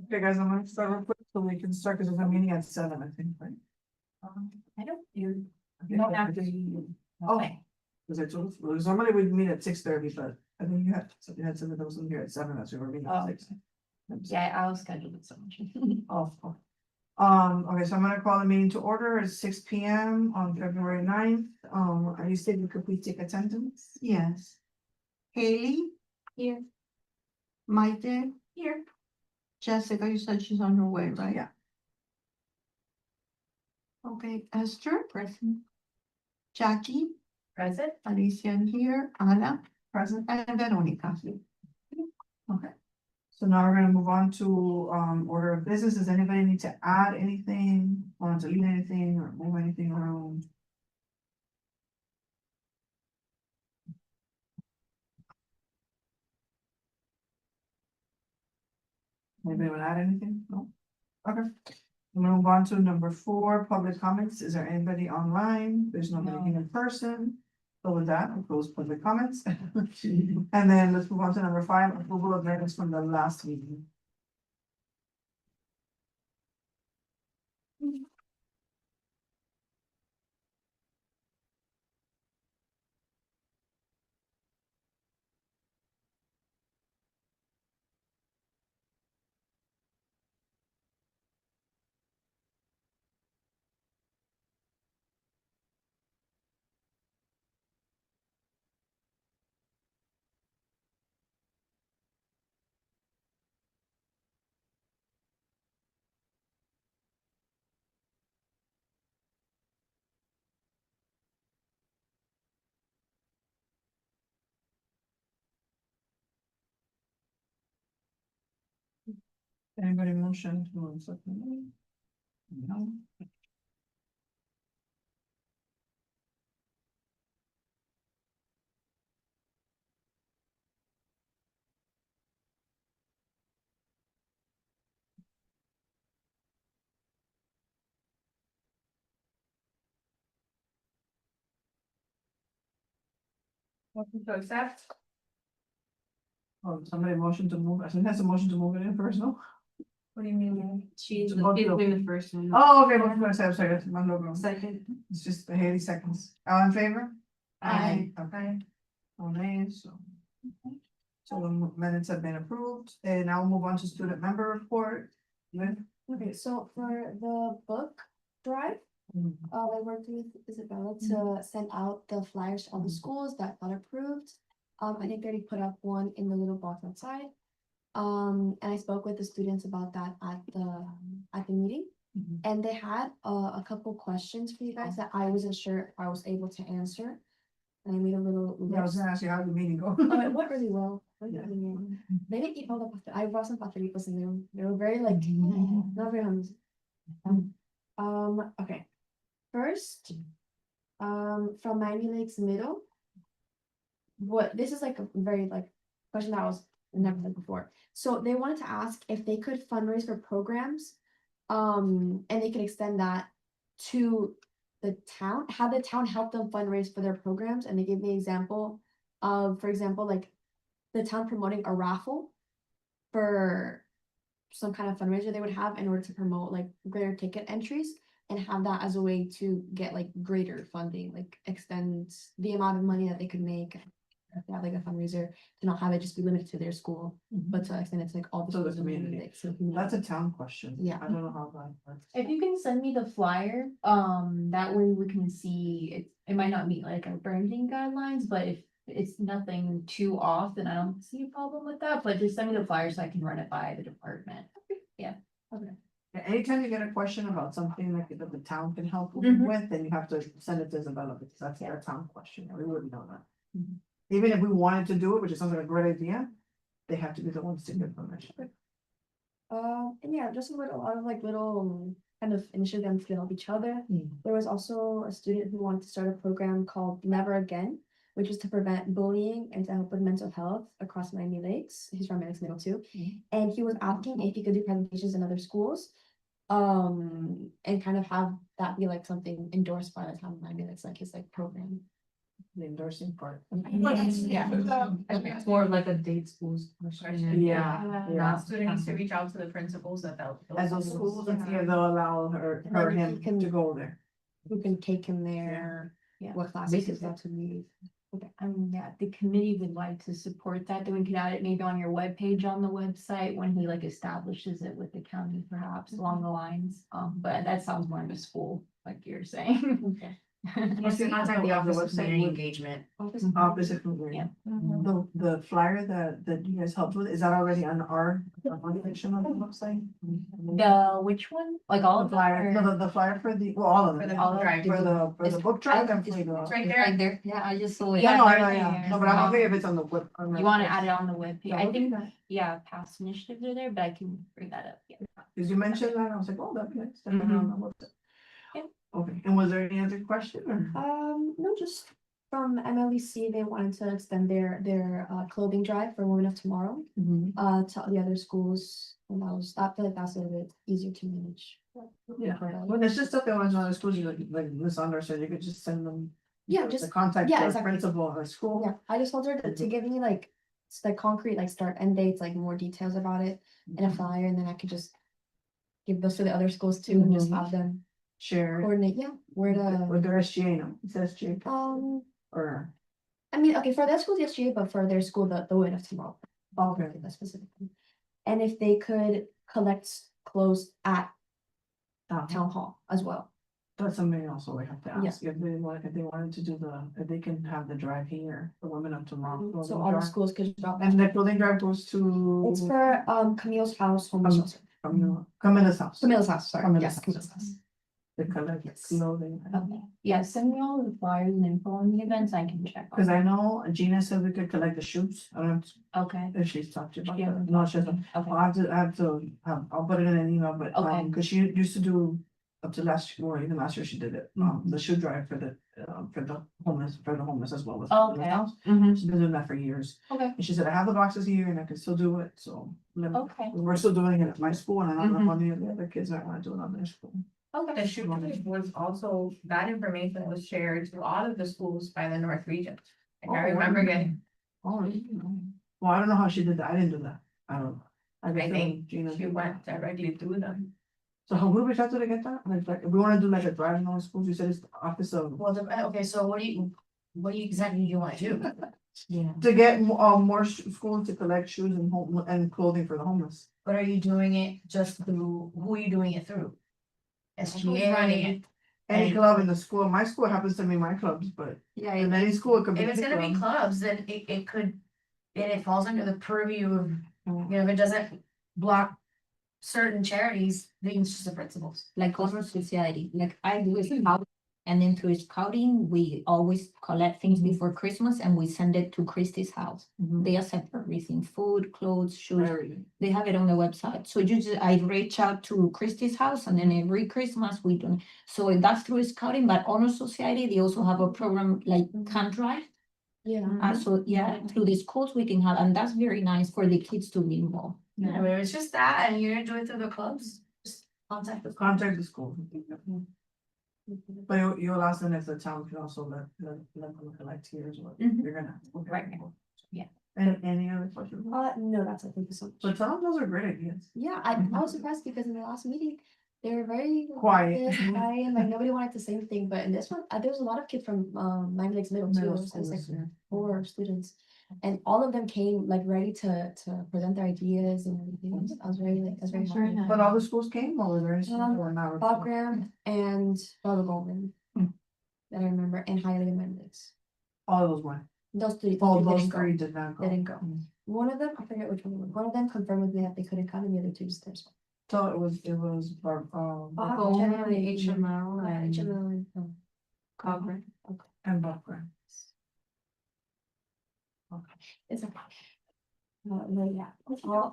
Okay, guys, I'm gonna start real quick so we can start, because there's a meeting at 7, I think, right? I don't, you Okay, don't I have to. think- Oh, because I told, well, normally we'd meet at 6:30, but I think you had something that was in here at 7, that's why we're meeting at Oh. 6. Yeah, I'll schedule it so much. Oh. Okay, so I'm gonna call the meeting to order at 6 p.m. on February 9th. Are you stating could we take attendance? Yes. Haley, Here. Maite, Here. Jessica, you said she's on her way, right? Yeah. Okay, Esther, present. Jackie, Present. Alicia here, Ana, Present. and Veronica. Okay. So now we're gonna move on to order of business. Does anybody need to add anything, want to leave anything or move anything around? Anybody want to add anything? No? Okay. We're gonna move on to number 4, public comments. Is there anybody online? There's nobody No. here in person. So with that, I'll close public comments. And then let's move on to number 5, approval of minutes from the last meeting. Anybody motion to accept the meeting? No. Welcome to accept. Oh, somebody motion to move, I think that's a motion to move it in first, no? What do you mean? She's To vote no. doing the first one. Oh, okay, motion to accept, sorry, that's one logo. Second. It's just the Haley seconds. All in favor? Aye. Okay. All nays, so. So the minutes have been approved, and now we'll move on to student member report. With. Okay, so for the book drive, I worked with Isabella to send out the flyers to all the schools that got approved. I think they already put up one in the little box outside. And I spoke with the students about that at the meeting. Mhm. And they had a couple questions for you guys that I wasn't sure if I was able to answer. And I made a little Yeah, I was list. gonna ask you, how did the meeting go? It went really well. Yeah. They didn't eat all the I brought some pastelitos in there. They were very like not very hungry. Okay. First, from Miami Lakes Middle. This is like a very like question that was never heard before. So they wanted to ask if they could fundraise for programs, and they could extend that to the town, have the town help them fundraise for their programs, and they gave me an example of, for example, like the town promoting a raffle for some kind of fundraiser they would have in order to promote like greater ticket entries and have that as a way to get like greater funding, like extend the amount of money that they could make. If they have like a fundraiser, to not have it just be limited to their school, but to extend it to like all the So the schools in Miami community. Lakes, so the community. That's a town question. Yeah. I don't know how that works. If you can send me the flyer, that way we can see, it might not meet like our branding guidelines, but if it's nothing too off, then I don't see a problem with that, but just send me the flyer so I can run it by the department. Yeah, anytime you get a question about something like that the town can help you Mhm. with, then you have to send it to Isabella, because that's Yeah. their town question, and we wouldn't know that. Mhm. Even if we wanted to do it, which is sounds like a great idea, they have to be the ones to give permission. And yeah, just a lot of like little kind of initiatives to help each other. There was also a student who wanted to start a program called Never Again, which is to prevent bullying and to help with mental health across Miami Lakes. He's from Miami Middle too. And he was asking if he could do presentations in other schools. And kind of have that be like something endorsed by the town of Miami Lakes, like his like program. the endorsing part. Yeah. It's more of like a date schools question. Yeah, yeah. Student needs to reach out to the principals that they'll. As a school, and see if they'll allow her, And then he him can- to go there. Who can take him there, Yeah. what classes he's allowed to leave. Okay, yeah, the committee would like to support that, then we can add it maybe on your webpage on the website when he like establishes it with the county perhaps along the lines. But that sounds more of a school, like you're saying. Okay. Yes, you contact the office of community engagement. Opposite from where? Yeah. The flyer that you guys helped with, is that already on our organization on the website? The, which one? Like all The of them? flyer, or- no, the flyer for the, well, all of them. all of drive. For the book drive and for the. Right there. there, yeah, I just saw it. Yeah, no, I know, right yeah, there. no, but I'm wondering if it's on the web. You wanna add it on the webpage? Yeah, I we'll do think, that. yeah, past initiatives are there, but I can bring that up, yeah. Cause you mentioned that, I was like, oh, that'd be nice. to have it Mhm. on the website. Yeah. Okay, and was there any other question or? No, just from MLEC, they wanted to extend their clothing drive for Women of Tomorrow to the other schools. And I feel like that's a little bit easier to manage. Yeah, when it's just stuff that was on the schools, you like Miss Under said, you could just send them. Yeah, the just, contact yeah, the exactly. principal or school. yeah, I just told her to give me like, concrete, like start end dates, like more details about it in a flyer, and then I could just give those to the other schools too, and just Mhm. have them Share it coordinate, yeah, where with to, the SGA, no, it says SGA or. I mean, okay, for their school, the SGA, but for their school, the Women of Tomorrow. Okay. That specifically. And if they could collect clothes at town hall as well. That's something also we have to Yeah. ask, if they wanted to do if they can have the drive here, the Women of Tomorrow. So clothing all the drive. schools could drop. And the clothing drive goes to. It's for Camille's house, homeless shelter. Camilla's house. Camille's house, sorry, Camilla's yes, house. Camille's house. The collect Yes. clothing. Okay, yeah, send me all the flyers and info on the events, I can check. on Cause I know Gina said we could collect the shoes, I don't know Okay. if she's talked to you about Yeah. that, no, she hasn't. Okay, I'll put it in an email, but, Okay. cause she used to do up to last year, or even last year she did it, the shoe drive for the homeless as well. with Okay. Camilla's house. mhm, She's been doing that for years, okay, and she said, I have the boxes here and I can still do it, so. okay, We're still doing it at my school, and I don't know if Mhm. any of the other kids might wanna do it on their school. okay. The shoe drive was also, that information was shared to all of the schools by the North Region. Like I Oh, remember wow. getting, Oh, well, I don't know how she did that, I didn't do that, I don't know. I guess think Gina she did went that. directly through them. So how would we try to get that? Like, if we wanna do like a driving on schools, you said it's the office of. Well, okay, so what exactly do you wanna do? Yeah. To get more schools to collect shoes and home and clothing for the homeless. But are you doing it just through, who are you doing it through? Who's running SGA, it? Any And- club in the school, my school happens to be my clubs, but Yeah, in any school it could be. if it's any gonna be club. clubs, then it could, and it falls under the purview of, Mm. you know, if it doesn't block certain charities, then it's just the principals. like honor society, like I do scout. And then through scouting, we always collect things before Christmas and we send it to Christie's house. Mhm. They accept everything, food, clothes, shoes, Everything. they have it on the website. So I reach out to Christie's house and then every Christmas we do. So that's through scouting, but honor society, they also have a program like Can Drive. Yeah. So yeah, through the schools we can have, and that's very nice for the kids to be involved. I mean, if it's just that, and you're gonna do it through the clubs, just contact the. Contact the school. But you'll ask them if the town can also let them collect here as well. Mhm. You're gonna. okay. Right. Yeah. And any other questions? No, that's it, thank you so much. But some of those are great ideas. Yeah, I was surprised because in the last meeting, they were very. Quiet. Quiet, and like nobody wanted to say anything, but in this one, there was a lot of kids from Miami Lakes Middle too, Middle it was like schools, yeah. 4 students. And all of them came like ready to present their ideas and everything, I was very happy. But all the schools came or were there any schools that were not? Bob Graham and Barbara Goldman. Hmm. That I remember, and Hialeah Mendes. All those went. Those three. Oh, three those didn't go. three did not go. Didn't go. Mm. One of them, I forget which one of them confirmed with me that they couldn't come, and the other two just there. So it was, Coleman, HMO, and Cochran. and Bob Graham. It's okay. No, yeah,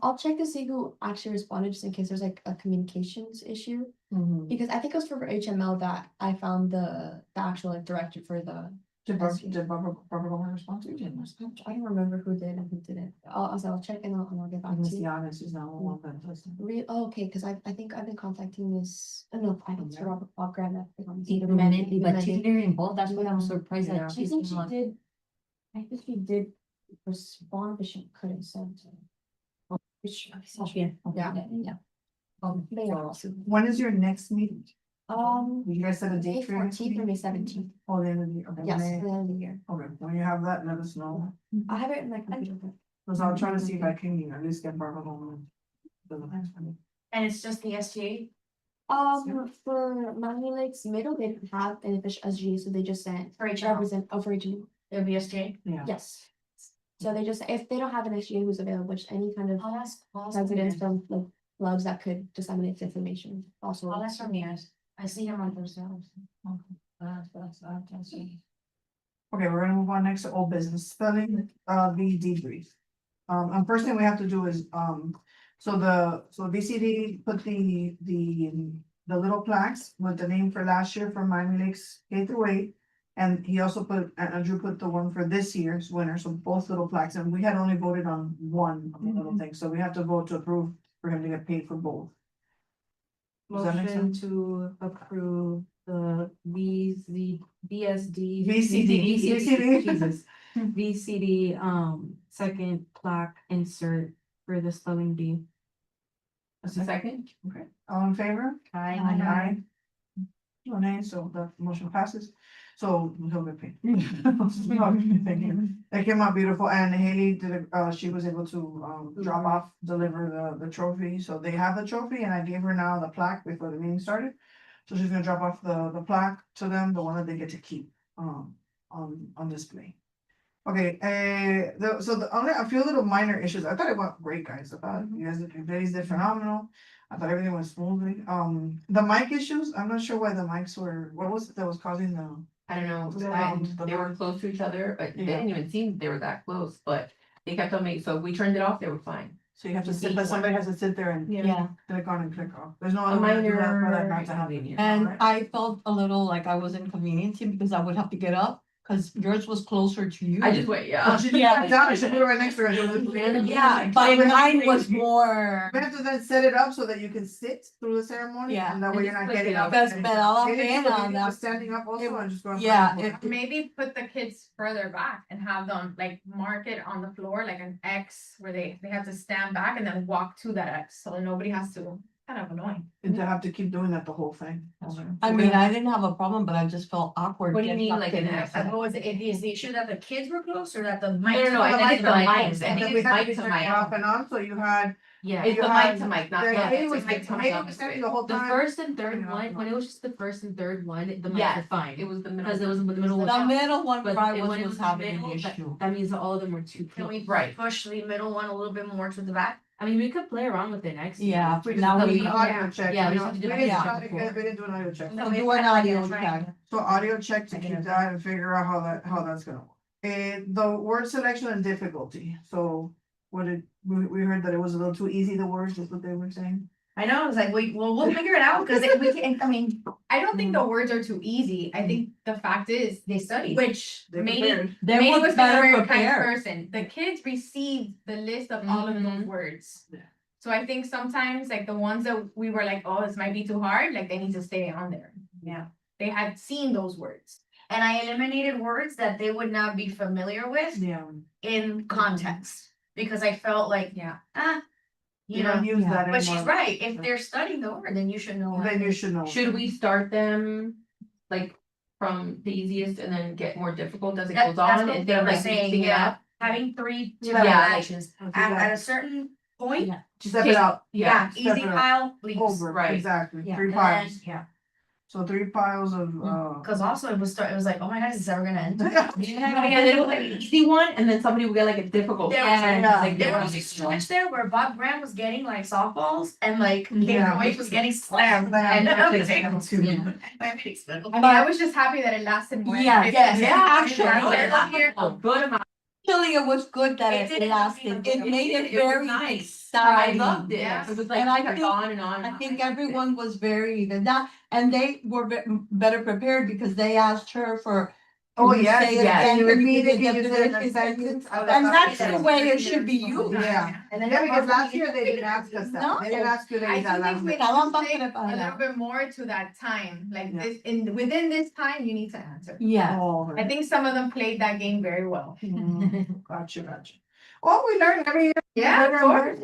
I'll check to see who actually responded, just in case there's like a communications issue, Mhm. because I think it was for HML that I found the actual like director for the Did Barbara Gomes respond to you? Didn't respond. I don't remember who did and who didn't. I'll check and I'll get back to Miss you. Yanis is now one that does that. Okay, because I think I've been contacting this, no, I think it's Robert Bob Graham. Independently, but she's very involved, that's why I'm surprised Yeah. that I she's think she not. did, I think she did respond, but she couldn't send. Which, Okay, Yeah. yeah. but yeah. When is your next meeting? Did You guys set a May date for your next 14th or meeting? May 17th. Oh, the end of the, okay. Yes, May- at the end of the year. Okay, when you have that, let us know. I have it in my computer. Cause I'll try to see if I can, at least get Barbara home. For the next one. And it's just the STA? For Miami Lakes Middle, they didn't have an official SG, so they just sent For HMO, for HMO. it'll be STA? Yeah. Yes. So they just, if they don't have an SGA who's available, just any kind of Oh, that's. residents from like clubs that could disseminate the information also. Oh, that's from years. I see him on Thursday. Okay, we're gonna move on next to old business, spelling, bee debrief. And first thing we have to do is, so VCD put the little plaques with the name for last year for Miami Lakes K through 8. And he also put, and Drew put the one for this year's winner, so both little plaques, and we had only voted on one of the little thing, so we have to vote to approve for him to get paid for both. Does that make Motion sense? to approve the BSD. VCD. Jesus. VCD, second plaque insert for the spelling bee. A second? Okay, all in favor? Aye. Aye. No nays, so the motion passes, so he'll get paid. Thank you. That came out beautiful, and Haley did, she was able to, drop off, deliver the trophy, so they have the trophy, and I gave her now the plaque before the meeting started. So she's gonna drop off the plaque to them, the one that they get to keep, on display. Okay, so the only, a few little minor issues, I thought it went great, guys, I thought you guys did phenomenal. I thought everything went smoothly, the mic issues, I'm not sure why the mics were, what was it that was causing the? I don't know, The they were close to each other, but they Yeah. didn't even seem they were that close, but they kept on making, so if we turned it off, they were fine. So you have to sit, Each but one. somebody has to sit there and Yeah, click on and click off, there's no A other way to do that for that minor not to happen. inconvenience. and Alright. I felt a little like I was inconveniencing because I would have to get up, cause yours was closer to you. I just went, Oh, yeah. she didn't Yeah. sit down, she put it right next to her. She was like, Yeah, but mine was more. We have to then set it up so that you can sit through the ceremony, Yeah. and that way you're not Just getting click up. it up. Because me daba Maybe pena, people need to that- standing up also and just going. Yeah, Maybe put the kids further back and have them like mark it on the floor like an X where they have to stand back and then walk to that X, so nobody has to, kind of annoying. And to have to keep doing that the whole thing. I mean, I didn't have a problem, but I just felt awkward. What do you getting mean, up like to an the- X? What was it, is the issue that the kids were close or that the mic? No, I think it's the mics, I And think then we it's had to mic be to turning mic. off and on, so you had. Yeah. It's you the had- mic to mic, not the- the. Haley it's was, the mic to mic, Haley not was the standing mic. the whole The time. first and third Yeah. one, when it was just the first and third one, the mics Yeah, were fine. It was the middle. Because it was in the middle. The middle one, But I when was it was having an middle, issue. that means that all of them were too Can close. we Right. push the middle one a little bit more to the back? I mean, we could play around with it next. Yeah, We just now did we, an audio check. Yeah, we you know, just we did didn't an try audio to get- we didn't do an audio check. so do an audio check. So audio check to keep that and figure out how that's gonna work. The word selection and difficulty, so we heard that it was a little too easy, the words, is what they were saying. I know, it's like, we'll figure it out, cause we can, I mean, I don't think the words are too easy, I think the fact is, they studied. which, They Maybe- prepared. They Maybe were was better very kind prepared. person. The kids received the list of all of those Mhm. words. Yeah. So I think sometimes like the ones that we were like, oh, this might be too hard, like they need to stay on there. Yeah. They had seen those words. and I eliminated words that they would not be familiar with Yeah. in context. Because I felt like, Yeah. you know, don't use yeah. that but she's anymore. right, if they're studying the word, then you should know. Then you should know. Should we start them like from the easiest and then get more difficult as it That- goes that's on what instead they of were like saying, mixing it yeah. up? Having three Yeah. actions, I'll do at that. a certain point, Yeah. Step it out, yeah, step easy it up. pile, leaves. over, Right. exactly, Yeah. 3 And piles, then, yeah, so 3 piles of, cause also it was like, oh my god, is this ever gonna end? Yeah, because it was like an easy one and then somebody would get like a difficult. There one, was- like, There they was a were- switch there where Bob Graham was getting like softballs and like Yeah. Kate White was getting slammed. Slammed. And I was like, "Oh, too." Yeah. My face went- I mean, I was just happy that it lasted more. Yeah, Yes, actually, A good amount. Actually, it was good that It it didn't lasted. feel It made it It was very nice. I exciting. loved it. Yeah. It was like And I kept think- on and on. I think everyone was very even that, and they were better prepared because they asked her for Oh, You yes, say it yes. again, You you repeat it, can you get use the it in a sentence. sentence. And that's the way it should be used. Yeah, And then yeah, because last year they didn't ask us that, they didn't ask you to I use that do think last we year. need Estaban to stick a preparadas. little bit more to that time, like Yeah. within this time, you need to answer. Yeah. Oh, I think some of them played that game very well. Gotcha, gotcha. Well, we learn every year. Yeah, of course.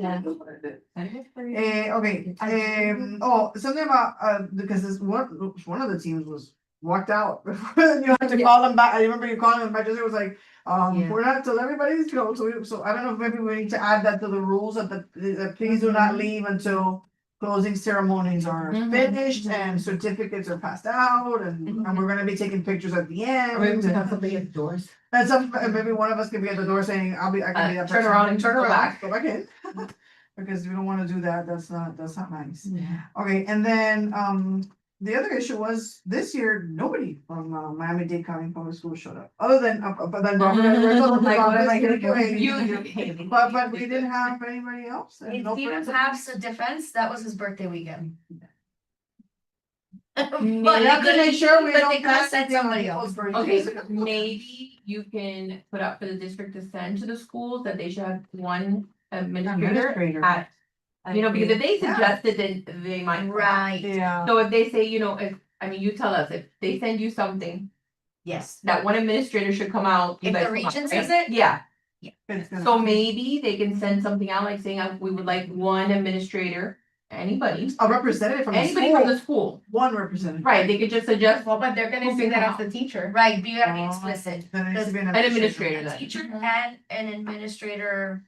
Okay, oh, something about, because this one of the teams was walked out. You had to call them back, I remember you calling them back, it was like, Yeah. we're not till everybody's go, so I don't know if maybe we need to add that to the rules that please do not leave until closing ceremonies are finished and certificates are passed out, and we're gonna be taking pictures at the end. at doors. And and maybe one of us could be at the door saying, I can be that Turn person. around and Turn go around, back. go back in. Because we don't wanna do that, that's not nice. Okay, and then, the other issue was, this year, nobody from, Miami-Dade County Public Schools showed up, other than, but then Robert, but we didn't have anybody else. and In no Stephen friends. Papp's defense, that was his birthday weekend. But We they have to make could've- sure we but don't they could've pass said it on somebody people's else. birthdays. Okay, maybe you can put up for the district to send to the schools that they should have one administrator Administrator. at, you know, because if they Yeah. suggested, then they might. Right, Yeah. So if they say, you know, you tell us, if they send you something, yes. that one administrator should come out. you If guys the come out, region right? says it? Yeah, It's gonna- so maybe they can send something out like saying, we would like one administrator, anybody, A representative from the anybody from the school, school, one representative. right, they could just suggest Well, but they're gonna Who say can that come as the teacher. Right, but you gotta be Oh, explicit. Then it needs to be an an administrator A then. teacher and an administrator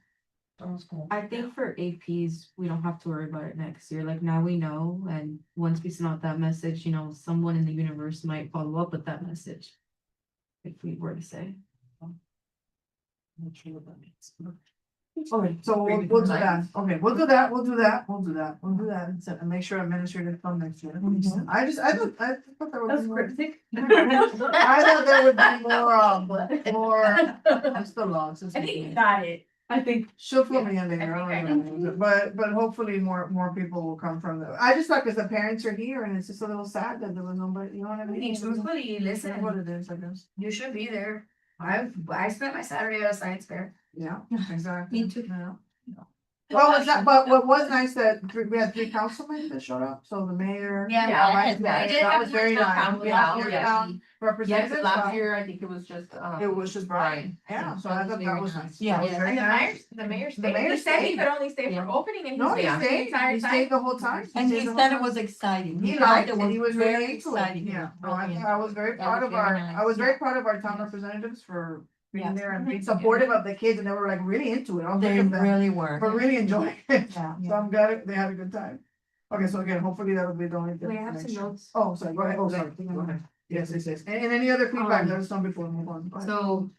from the school. I think for APs, we don't have to worry about it next year, like now we know, and once we send out that message, you know, someone in the universe might follow up with that message. If we were to say. Okay, so we'll do that, okay, we'll do that, and make sure administrative come next year. I thought there would be more. I thought there would be more, I'm still lost. I think you got it. I think. She'll fill me in later, I don't know, but hopefully more people will come from the, I just thought, cause the parents are here and it's just a little sad that there was nobody, you know what I mean? Truthfully, It's what listen, it is, I guess, you should be there. I spent my Saturday at a science fair. yeah, exactly. Me too. Yeah. Well, it's not, but what was nice that we had 3 councilmen that showed up, so the mayor. Yeah. Yeah, vice yeah, mayor, did that have was very one nice. town We had council, your yeah. town Yes, representatives, last so year, I think it was just, it was just Brian, yeah, so I thought that was nice. Yeah. That was very And nice. the mayor The stayed, mayor he said he stayed. could only stay for Yeah. opening and No, he he stayed the stayed, entire he time. stayed the whole time. And he stayed the said whole it was time. exciting. He thought liked it it, he was really very into it, exciting. yeah, no, Yeah. I was very That proud was of our, very nice, I was very yeah. proud of our town representatives for being Yes. there and being supportive of the kids, and they were like really into it, I was They looking at them, really were. but really enjoying it, Yeah. so I'm glad they had a good time. Okay, so again, hopefully that'll be the only. Wait, I have next some year. notes. Oh, sorry, go ahead, oh, sorry, go ahead, yes, and any other feedback, let us know before we move on. Go ahead. So,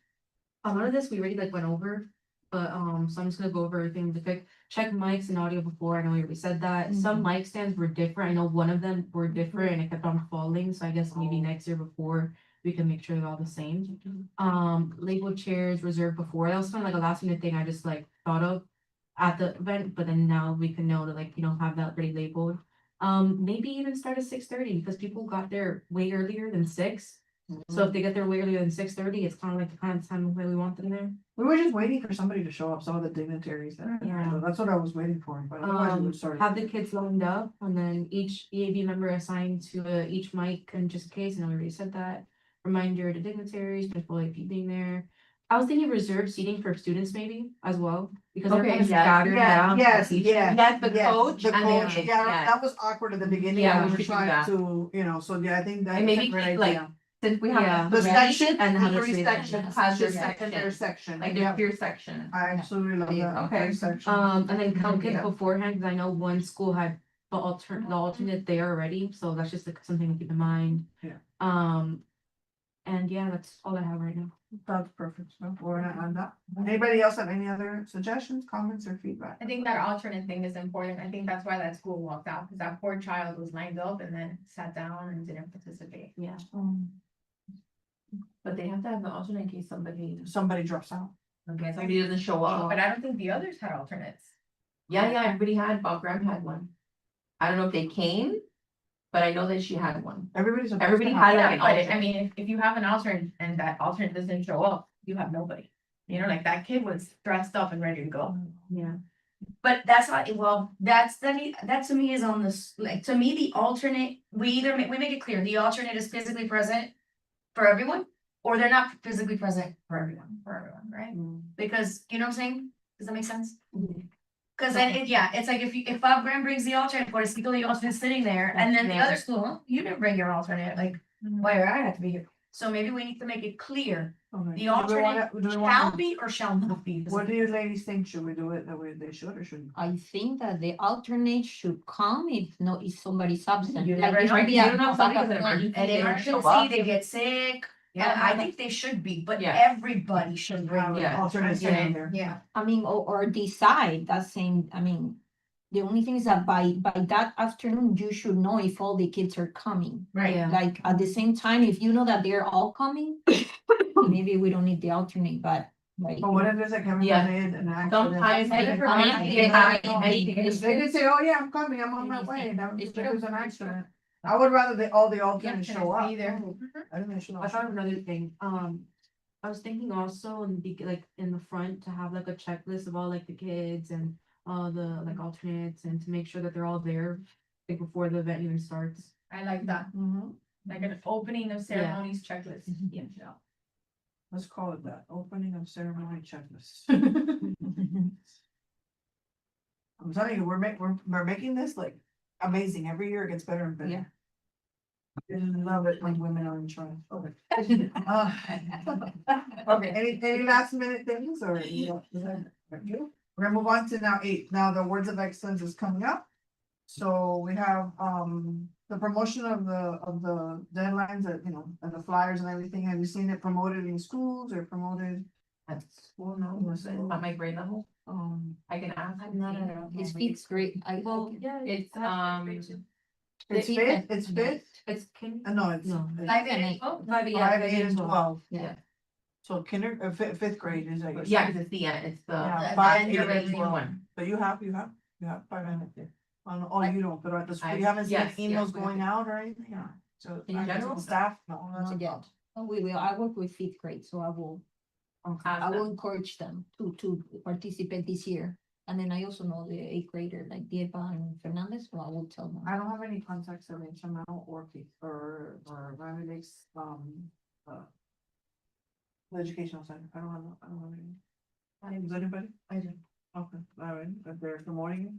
a lot of this we already like went over, but so I'm just gonna go over everything to check mics and audio before, I know we already said that, some mic stands were different, I know one of them were different and it kept on falling, so I guess maybe next year before. We can make sure they're all the same. Labeled chairs reserved before, that was kind of like a last minute thing I just like thought of. At the event, but then now we can know to like, have that already labeled. Maybe even start at 6:30 because people got there way earlier than 6. So if they get there way earlier than 6:30, it's kind of like the kind of time where we want them there. We were just waiting for somebody to show up, some of the dignitaries, Yeah. so that's what I was waiting for, but otherwise we would start. Have the kids lined up and then each EAB member assigned to each mic and just in case, and we already said that. Reminder to dignitaries, before AP being there. I was thinking reserved seating for students maybe as well, because they're Okay, kind of yeah. scattered around. Yes, each- yes. Yes, the Yes, coach the and coach, the- yeah, yeah. that was awkward at the beginning, Yeah, we we were should do trying that. to, so yeah, I think that. And maybe that's a great keep, like, idea. Since we Yeah. have. The the section and and how the to 3 say sections, that. just Section. and their section, Like yeah, your section. I absolutely love that. Okay. Section. And then count kids Yeah. beforehand, because I know one school had the alternate there already, so that's just like something to keep in mind. Yeah. And yeah, that's all I have right now. That's perfect, so we're gonna add that. Anybody else have any other suggestions, comments, or feedback? I think that alternate thing is important. I think that's why that school walked out, because that poor child was lined up and then sat down and didn't participate. Yeah. But they have to have an alternate in case somebody, Somebody drops out. somebody doesn't show up. But I don't think the others had alternates. Yeah, everybody had, Bob Graham had one. I don't know if they came, but I know that she had one. Everybody's. supposed to Everybody have had it. like Yeah, an but I alternate. mean, if you have an alternate and that alternate doesn't show up, you have nobody. You know, like that kid was dressed up and ready to go. Yeah. But that's not, well, that to me is on this, like, to me, the alternate, we make it clear, the alternate is physically present for everyone, or they're not physically present for everyone, right? Because, you know what I'm saying? Does that make sense? Cause then it's like if Bob Graham brings the alternate, but it's still the alternate sitting there, and then the Yeah. other school, "Huh, you didn't bring your alternate, like, why do I have to be here? So maybe we need to make it clear, Okay. the Do we alternate wanna- do we shall wanna- be or shall not be. What do you ladies think? Should we do it the way they should or shouldn't? I think that the alternate should come if somebody's absent. You Like, never it know. should be You a don't know if somebody's backup an plan. emergency. An They might show emergency, up. they get sick, yeah, I think they should be, but Yeah. everybody should bring. Have an Yeah. alternate sitting there. Yeah. I mean, or decide that same, I mean, the only thing is that by that afternoon, you should know if all the kids are coming. Right. Yeah. Like, at the same time, if you know that they're all coming, maybe we don't need the alternate, but like. But what if there's a Kevin Yeah. Garnett and accident? Sometimes Hey, they I'm forget, not- they have Yeah. anything. If they could say, oh yeah, I'm coming, I'm on my way, that was, if there was an accident. I would rather all the alternates show up. Be there. I think they should all I show thought up. of another thing, I was thinking also in the, like, in the front to have like a checklist of all like the kids and all the like alternates and to make sure that they're all there. Like before the event even starts. I like that, Mhm. like an opening of ceremonies checklist. Yeah. Let's call it that, opening of ceremony checklist. I'm telling you, we're making this like amazing, every year it gets better and better. Yeah. I love it when women are in charge. Okay. Okay, any last minute things or? We're gonna move on to now 8, now the words of excellence is coming up. So we have, the promotion of the deadlines that, you know, and the flyers and everything, have you seen it promoted in schools or promoted? At school, no, at my grade level, I can ask. I'm not at His fifth grade, Well, it's, It's fifth, it's fifth, It's can. no, it's. No. it's 5, 8, Oh, 5, yeah. 5, 8, and 12. Yeah. So fifth grade is like. yeah, cause it's the end, it's the. Yeah, the 5, end 8, of and it. 12. But you have 5 and 8. Oh, you don't, but at the school, you haven't seen Yes, emails yes, going out or anything, yeah, so. In I guess general? Staff, no, that's. Not yet. Oh, we will, I work with fifth grade, so I will encourage them to participate this year. And then I also know the 8th grader, like Diego and Fernandez, so I will tell them. I don't have any contacts of HML or Miami Lakes, the educational center, I don't have any. Does anybody? I do. Okay, all right, if they're promoting it,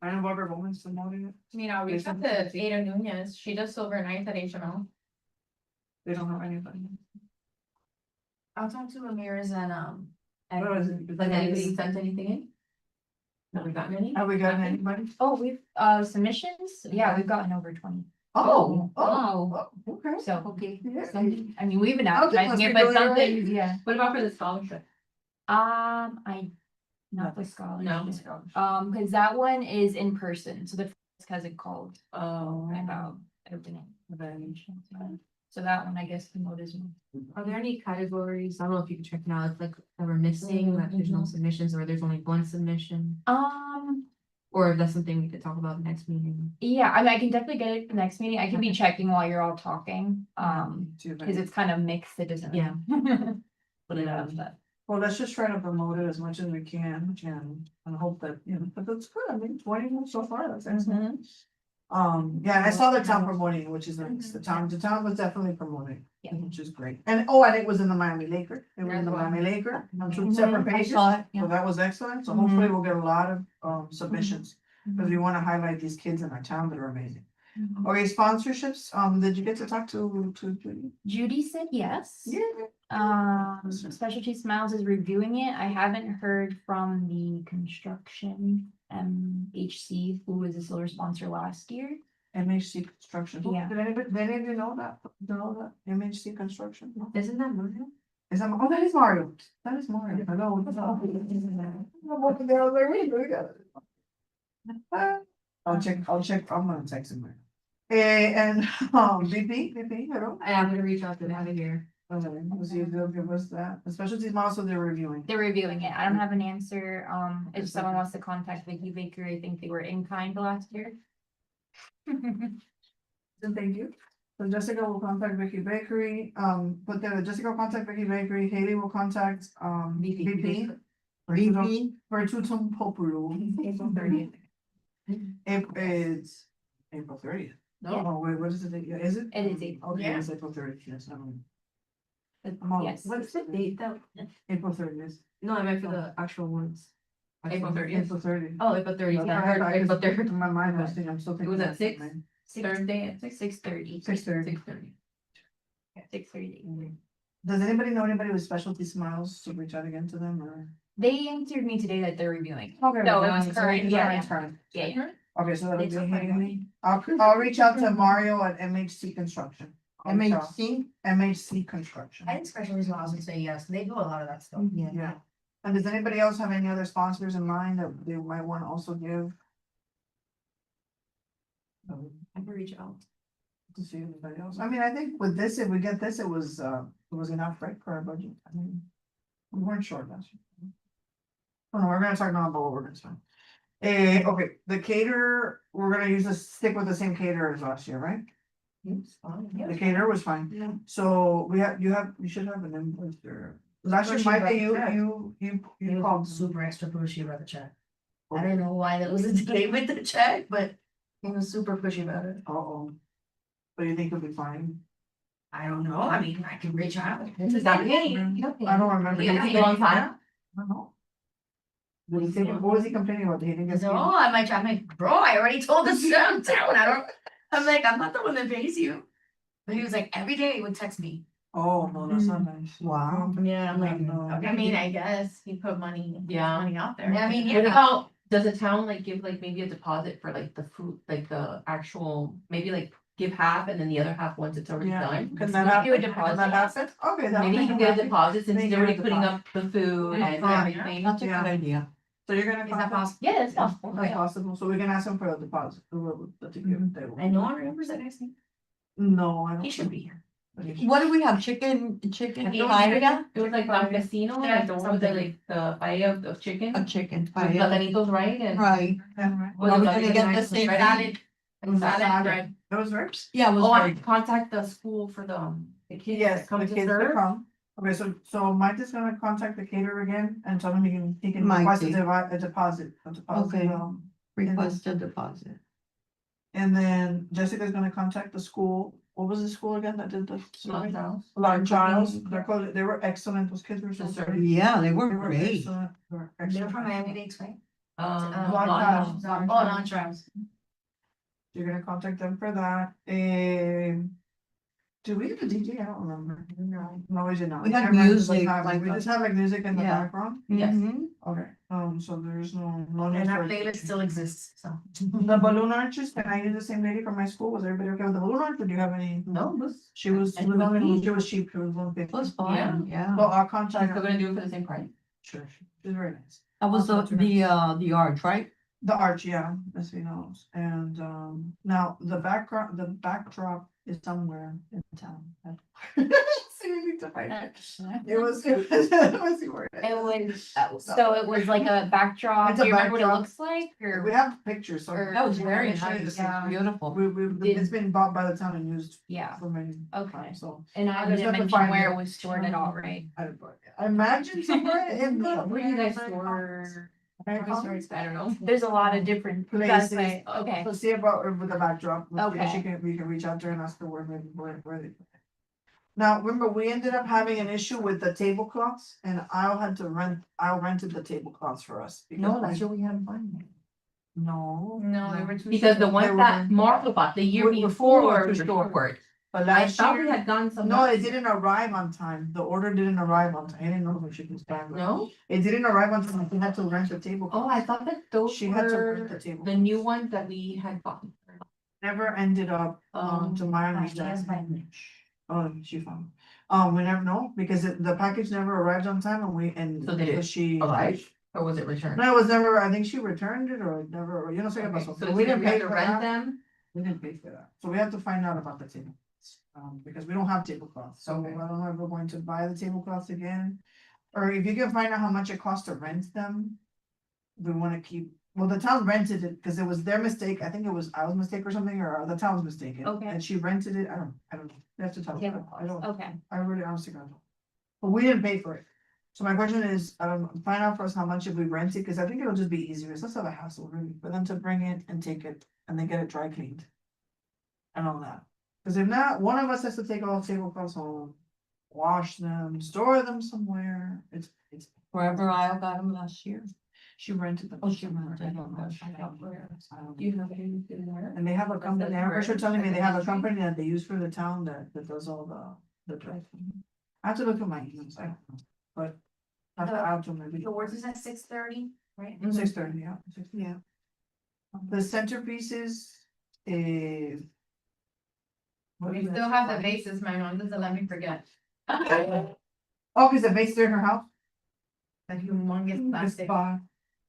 I know Barbara Bowman's promoting it, I mean, I'll reach out to Ada Nunez, she does silver nights at HML. they don't have anybody. I'll talk to Ramirez and, What is it? But anybody sent anything in? Have we gotten any? Have we gotten anybody? Oh, we've, submissions, yeah, we've gotten over 20, Oh, wow. okay. so. Okay. Yeah. Something, I mean, we've been Okay, advertising must it, be but doing it right. something, yeah. What about for the scholarship? Not the scholarship. No. Cause that one is in person, so the first hasn't called Oh. about opening. Then- So that one, I guess, the notice. Are there any categories, I don't know if you can check now, it's like that we're missing, that there's no submissions or there's only one submission? Or if that's something we could talk about next meeting. Yeah, I mean, I can definitely get it for next meeting. I can be checking while you're all talking, Too cause bad. it's kind of mixed, it doesn't. Yeah. Put it out, but. Well, let's just try to promote it as much as we can and hope that, you know, but that's good, I mean, 20 so far, that's excellent. Yeah, and I saw the town promoting, which is nice, the town was definitely promoting, Yeah. which is great. And it was in the Miami Laker, it was in the Miami Laker, on 2 separate I pages, saw it, so that was excellent, so hopefully we'll get a lot of submissions. Cause we wanna highlight these kids in our town that are amazing. Okay, sponsorships, did you get to talk to Judy? Judy said yes. Yeah. Specialty Smiles is reviewing it. I haven't heard from the construction HC, who was a solar sponsor last year. MHC Construction. Yeah. Did anybody know that? MHC Construction? No? Isn't that Mario? Is that, oh, that is Mario. That is Mario. I know. I'm walking down, I was like, wait, we got it. I'll check, I'm gonna text him. And, BP, hello? I'm gonna reach out to them out of here. Okay, we'll see if they'll give us that. The specialties model, they're reviewing. They're reviewing it. I don't have an answer. If someone wants to contact Vicky Baker, I think they were in kind last year. then thank you. So Jessica will contact Vicky Bakery, but then Jessica will contact Vicky Bakery, Haley will contact, VP. For Tutum Popuru. April 30th. It's April 30th. Yeah. Oh, wait, what is it? Yeah, is it? It is April. Okay, Yeah. it's April 30th, yes, Yes. What's the date though? April 30th. No, I meant for the actual ones. April 30th? April 30th. Oh, April 30th. I heard April 30th. My mind was thinking, I'm still thinking. was at that's 6? May. Thursday at 6:30. 6:30. 6:30. 6:30. Does anybody know anybody with specialty smiles to reach out again to them or? They answered me today that they're reviewing. Okay. No, it was current, yeah, yeah. Current. Yeah. Okay, so that'll They be took my Haley. I'll reach out to Mario at MHC Construction. MHC Construction. I think specialty smiles would say yes, they do a lot of that stuff. Yeah. And does anybody else have any other sponsors in mind that they might want to also give? I can reach out. To see anybody else. I mean, I think with this, if we get this, it was enough, right, for our budget. I mean, we weren't short last year. Oh, no, we're gonna talk now about what we're gonna spend. Okay, the caterer, we're gonna stick with the same caterer as last year, right? The caterer was fine. Yeah. So you should have an invoice there. Last year, Pushy Mike, about you, the check. you called. Super extra pushy about the check. I don't know why that was a delay with the check, but he was super pushy about it. Uh-oh. But you think it'll be fine? I don't know, I mean, I can reach out. Is that me? I don't remember. Yeah, it's a long time. I don't know. What was he complaining about? He didn't I get. said, oh, I'm like, bro, I already told the town, I'm like, I'm not the one that pays you. But he was like, every day he would text me. Oh, no, that's not nice. Wow. Yeah, I'm like, No. okay. I mean, I guess he put money, Yeah. money out there. I mean, What yeah, about, does the town like give like maybe a deposit for like the food, like the actual, maybe like give half and then the other half once it's already Yeah. done? Can that Do a happen? Can deposit. that happen? Okay, that. Maybe you can get a deposit since Make he's it a already putting deposit. up the food and Yeah. everything. That's a good idea. So you're gonna. is that contact- possible? Yeah, that's possible. That's possible, so we can ask him for a deposit, the ticket. they will- I know, I remember that next thing. No, I don't. He should be here. What do we have? Chicken It paella? was like Don Casino, like the one with the like the paella of chicken. A chicken With paella, platanitos, right? And right? was Are it we like gonna the get the nice same bread? Salad, And salad. bread. Those works? Yeah, it was Oh, I very, contact the school for the kids Yes, that come the to kids will serve. come. Okay, so Mike is gonna contact the caterer again and tell him he can Mike request a did. deposit. Okay. Request a deposit. And then Jessica's gonna contact the school. What was the school again that did the? survey? House. Large Giles, they were excellent, those kids were so The great. Yeah, they were They were great. excellent. They were They're excellent. from Miami-Dade, right? Long Oh, Trials. non-trials. You're gonna contact them for that, do we have a DJ? I don't remember. No, we did not. We had Never mind, we just music, have- like We a- just have like music in the Yeah. background, Yes. Mhm. okay, so there's no need And our for. playlist still exists, so. The balloon arches, can I use the same lady from my school? Was everybody okay with the balloon arch, or do you have any? No, this. She was, I love it. she was cheap, she was 150. It was fun, yeah. So I'll I'm contact still her, gonna do it for the same price. sure, she's very nice. That was the arch, right? The arch, yeah, as he knows, and now the backdrop is somewhere in town. So you need to find it. It was, it was where it It is. was, so it was like a backdrop. It's a Do you remember what it backdrop. looks like or? We have pictures, so. Or- That was very I'll show you the nice, pictures. beautiful. It's been bought by the town and used Yeah, for many okay. times, so. And I I just didn't have to mention find where it. it was stored at all, right? I imagine somewhere in the. Where do you guys store? I don't know. There's a lot of different Places. places. Okay, So see about with the backdrop. Okay. We can reach out to her and ask her where they put it. Now, remember, we ended up having an issue with the tablecloths and I rented the tablecloths for us. No, because last year we had fun. No. No, they were too. Because the They ones were- that Martha bought the year Before before was were restored. short. But I last thought we year, had gone some. no, it didn't arrive on time. The order didn't arrive on time. I didn't know if she was back. No? It didn't arrive on time. We had to rent the table. Oh, I thought that those She had to rent the were table. the new ones that we had gotten. Never ended up, to my understanding. Oh, she found. We never know, because the package never arrived on time and So did it because she. arrive? Or was it returned? No, it was never, I think she returned it or it never, you know, so Okay, so so we we didn't pay to for rent that. them? We didn't pay for that. So we have to find out about the table. Because we don't have tablecloths, so I Okay. don't know if we're going to buy the tablecloths again. Or if you can find out how much it costs to rent them. We wanna keep well, the town rented it because it was their mistake. I think it was our mistake or something, or the town's mistaken. Okay. And she rented it. I don't know. You have to tell me. I don't. Okay, I really honestly don't know. But we didn't pay for it. So my question is, find out for us how much if we rent it, because I think it'll just be easier. It's less of a hassle really for them to bring it and take it and then get it dry cleaned. And all that. Because if not, one of us has to take all the tablecloths home, wash them, store them somewhere. It's. Wherever I got them last year. She rented them. Oh, she rented them. You have anything there? And they have a company, I remember her telling me they have a company that they use for the town that does all the dry cleaning. I have to look at my emails, I don't know, but. I'll to maybe. The words is at 6:30, right? 6:30, yeah. 6:30. Yeah. The centerpieces, what We is that? still have the vases, my mom doesn't let me forget. Oh, cause the vase are in her house? The humongous This plastic. bar.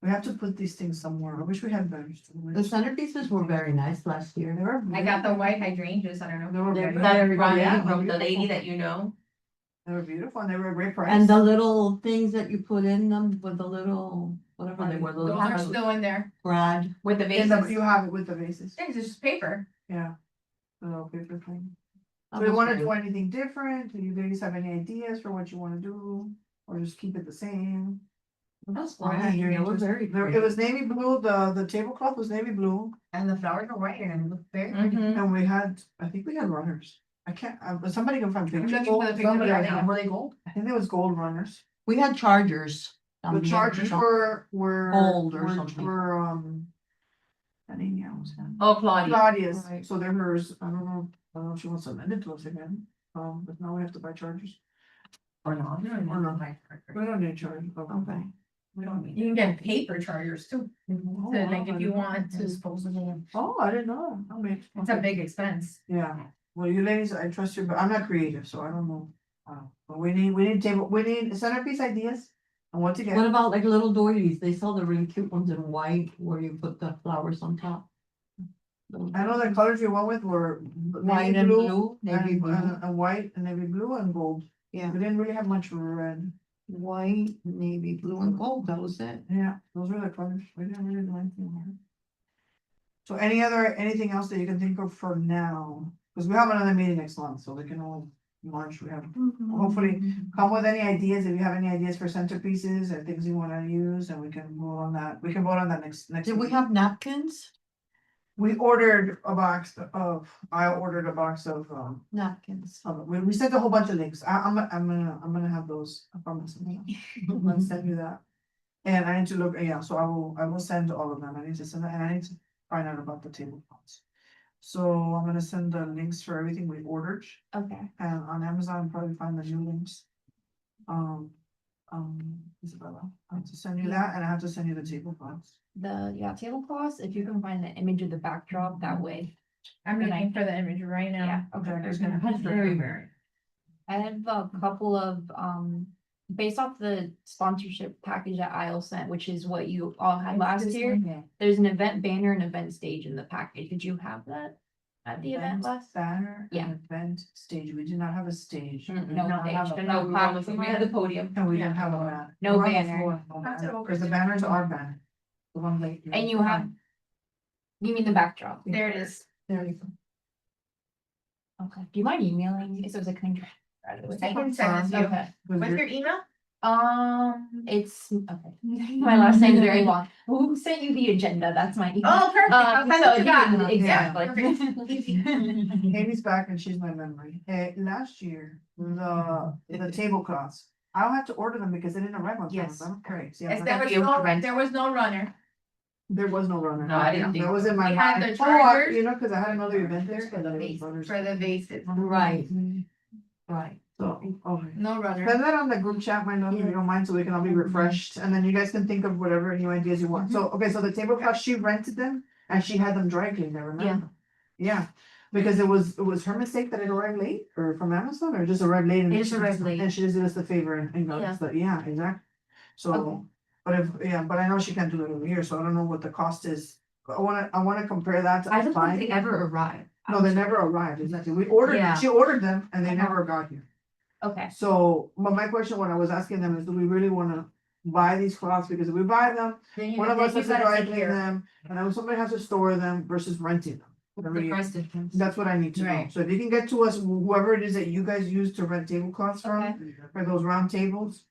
We have to put these things somewhere, I wish we had better The storage. centerpieces were very nice last year. They were. I got the white hydrangeas, I don't know. They were They're beautiful. That Yeah, everybody yeah, from the beautiful. lady that you know. They were beautiful and they were a great price. And the little things that you put in them with the little, whatever they were, the Those little are still in there. brad. With the And vases. you have it with the vases, It's just paper. yeah. The little paper thing. That Do we was wanna great. do anything different? Do you ladies have any ideas for what you wanna do? Or just keep it the same? That's Or fine, you're they were interested? very There- It pretty. was navy blue, the tablecloth was navy blue, And the flowers were white and looked very pretty. Mhm. and we had, I think we had runners. I can't, but somebody can find pictures. looking for the picture Somebody right I know. now. Were they gold? I think it was gold runners. We had chargers. The chargers were. Gold or were- something. Were, I didn't know. Oh, Claudia. Claudia's, Right. so they're hers, I don't know if she wants to lend it to us again, but now we have to buy chargers. Or not? Or not. We don't need chargers. Okay. We don't need. You can get paper chargers too. So like if you want to. Disposable. Oh, I didn't know. I mean. It's a big expense. Yeah, well, you ladies, I trust you, but I'm not creative, so I don't know. But we need centerpiece ideas and what to What get. about like little doilies? They sell the really cute ones in white where you put the flowers on top. I know the colors you went with were White navy and blue blue, navy blue. and white and navy blue and gold. Yeah, We didn't really have much red. white, navy blue and gold, that was it. Yeah, those were the colors. We didn't really do anything more. So anything else that you can think of for now? Because we have another meeting next month, so we can all March, we have, hopefully, come with any ideas, if you have any ideas for centerpieces or things you wanna use, and we can vote on that, we can vote on that next. Did we meeting. have napkins? We ordered a box of, I ordered a box of, Napkins. we sent a whole bunch of links, I'm gonna have those, I promise. I'm gonna send you that. And I need to look, yeah, so I will send all of them, I need to send that, and I need to find out about the tablecloths. So I'm gonna send the links for everything we ordered, Okay. and on Amazon, probably find the new links. Isabella, I have to send you that, and I have to send you the tablecloths. Tablecloths, if you can find the image of the backdrop, that way. I'm Good looking night. for the image right now. Yeah, Okay, okay. that's Very, very. I have a couple of, based off the sponsorship package that Isle sent, which is what you all had last year. There's an event banner and event stage in the package. Did you have that at the event last? Banner. Yeah. And event stage, we did not have a stage. No We did not have stage, a- no platform. We had the podium. And we didn't have a banner. No We're on the banner. floor, no banner, Cause the banners are banner. The one like. And you have, you mean the backdrop? There it is. There you go. Okay, do you mind emailing me? So it's a contract. I can send it to you. Okay, What's your email? it's, okay, my last name is very long. Who sent you the agenda? That's my email. Oh, perfect. I'll send it to yeah, you. exactly. Amy's back and she's my memory. Hey, last year, the tablecloths, I don't have to order them because they didn't arrive on time. Yes. I'm correct. Yeah, Yes, but there was no runner. there was no runner. No, I didn't think That was in my We had mind. the Oh, chargers. you know, cause I had another event there. For the and there was vase, runners. for the vases. Right, right. So, okay. No runner. Send that on the group chat, my love, if you don't mind, so we can all be refreshed, and then you guys can think of whatever new ideas you want. So, okay, so the tablecloth, she rented them and she had them dry cleaned, I remember. Yeah, because it was her mistake that it arrived late or from Amazon or just arrived late and. It just arrived late. And she just did us the favor and got us the, yeah, exactly. So, but if, yeah, but I know she can't do it over here, so I don't know what the cost is. I wanna compare that to. I don't think buying- they ever arrived. No, they never arrived, exactly. We ordered, Yeah. she ordered them and they never got here. Okay, So, but my question, what I was asking them is, do we really wanna buy these cloths, because if we buy them, Then you, one of then us you has to gotta dry take clean care. them, and then somebody has to store them versus renting them. What's every the year. price difference? That's what I need to know, Right. so if you can get to us, whoever it is that you guys use to rent tablecloths from, for those round tables.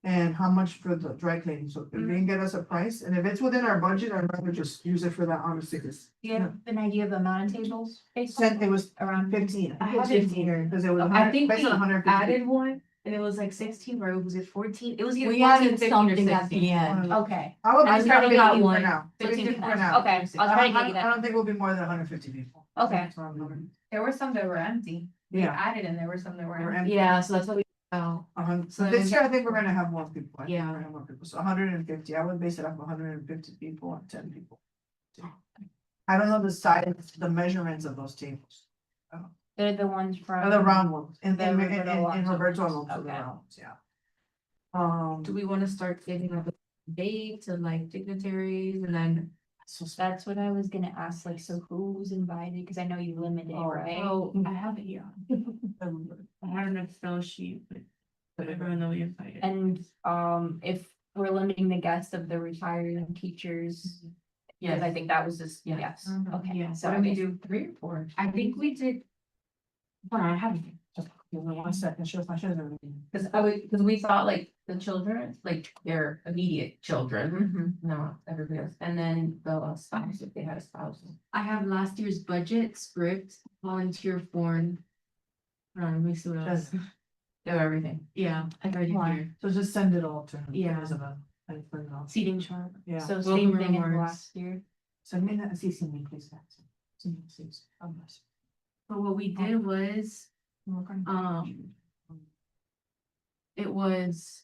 And how much for the dry cleaning, so if you can get us a price, and if it's within our budget, I'd rather just use it for that, honestly, cause. Do you have an idea of the amount of tables? based Sent, on- it was Around 15. I think it was have it 15, here. Cause it was I 100, think based we on 150. added one and it was like 16 or was it 14? It was either We 14, added 15 or something at 16. the end. Okay, I would I be still got 15 for one. now, 15 15 for for now. now. okay, I'll try to get you I that. don't think we'll be more than 150 people. Okay. There were some that were empty. We Yeah. added and there were some that were We're empty. empty. Yeah, so that's what we found. So So this then- year, I think we're gonna have more people. I think Yeah. we're gonna have more people, so 150, I would base it off 150 people and 10 people. I don't know the size, the measurements of those tables, They're the ones from. the round ones, in the Roberto in Alonso Roberto ones. Alonso, the Okay. round ones, yeah. Do we want to start giving up a date to like dignitaries and then? That's what I was gonna ask, like, so who's invited, cause I know you limited, Oh, right? Oh, I have it here. I have an Excel sheet, but everyone know we invited. And, if we're limiting the guests of the retired teachers. Yes, I think that was just, Yes. yes, Mhm. okay, Yeah, so what I do we guess- do, 3 or 4? I think we did. Hold on, I have it. Just give me 1 second, show my shows everything. Cause we thought like the children, like their immediate children, Mhm. no, everybody else, and then the spouse, if they had a spouse. I have last year's budget, script, volunteer form. Hold on, let me see what else. Just- Do everything. Yeah, I got it Why? here. So just send it all to her. Yeah. Isabel, and put it on. Seating chart. Yeah, So Welcome same thing as remarks. last year. send me that, CC me, please, guys. Send me, please. I'm not- But what we did was, it was.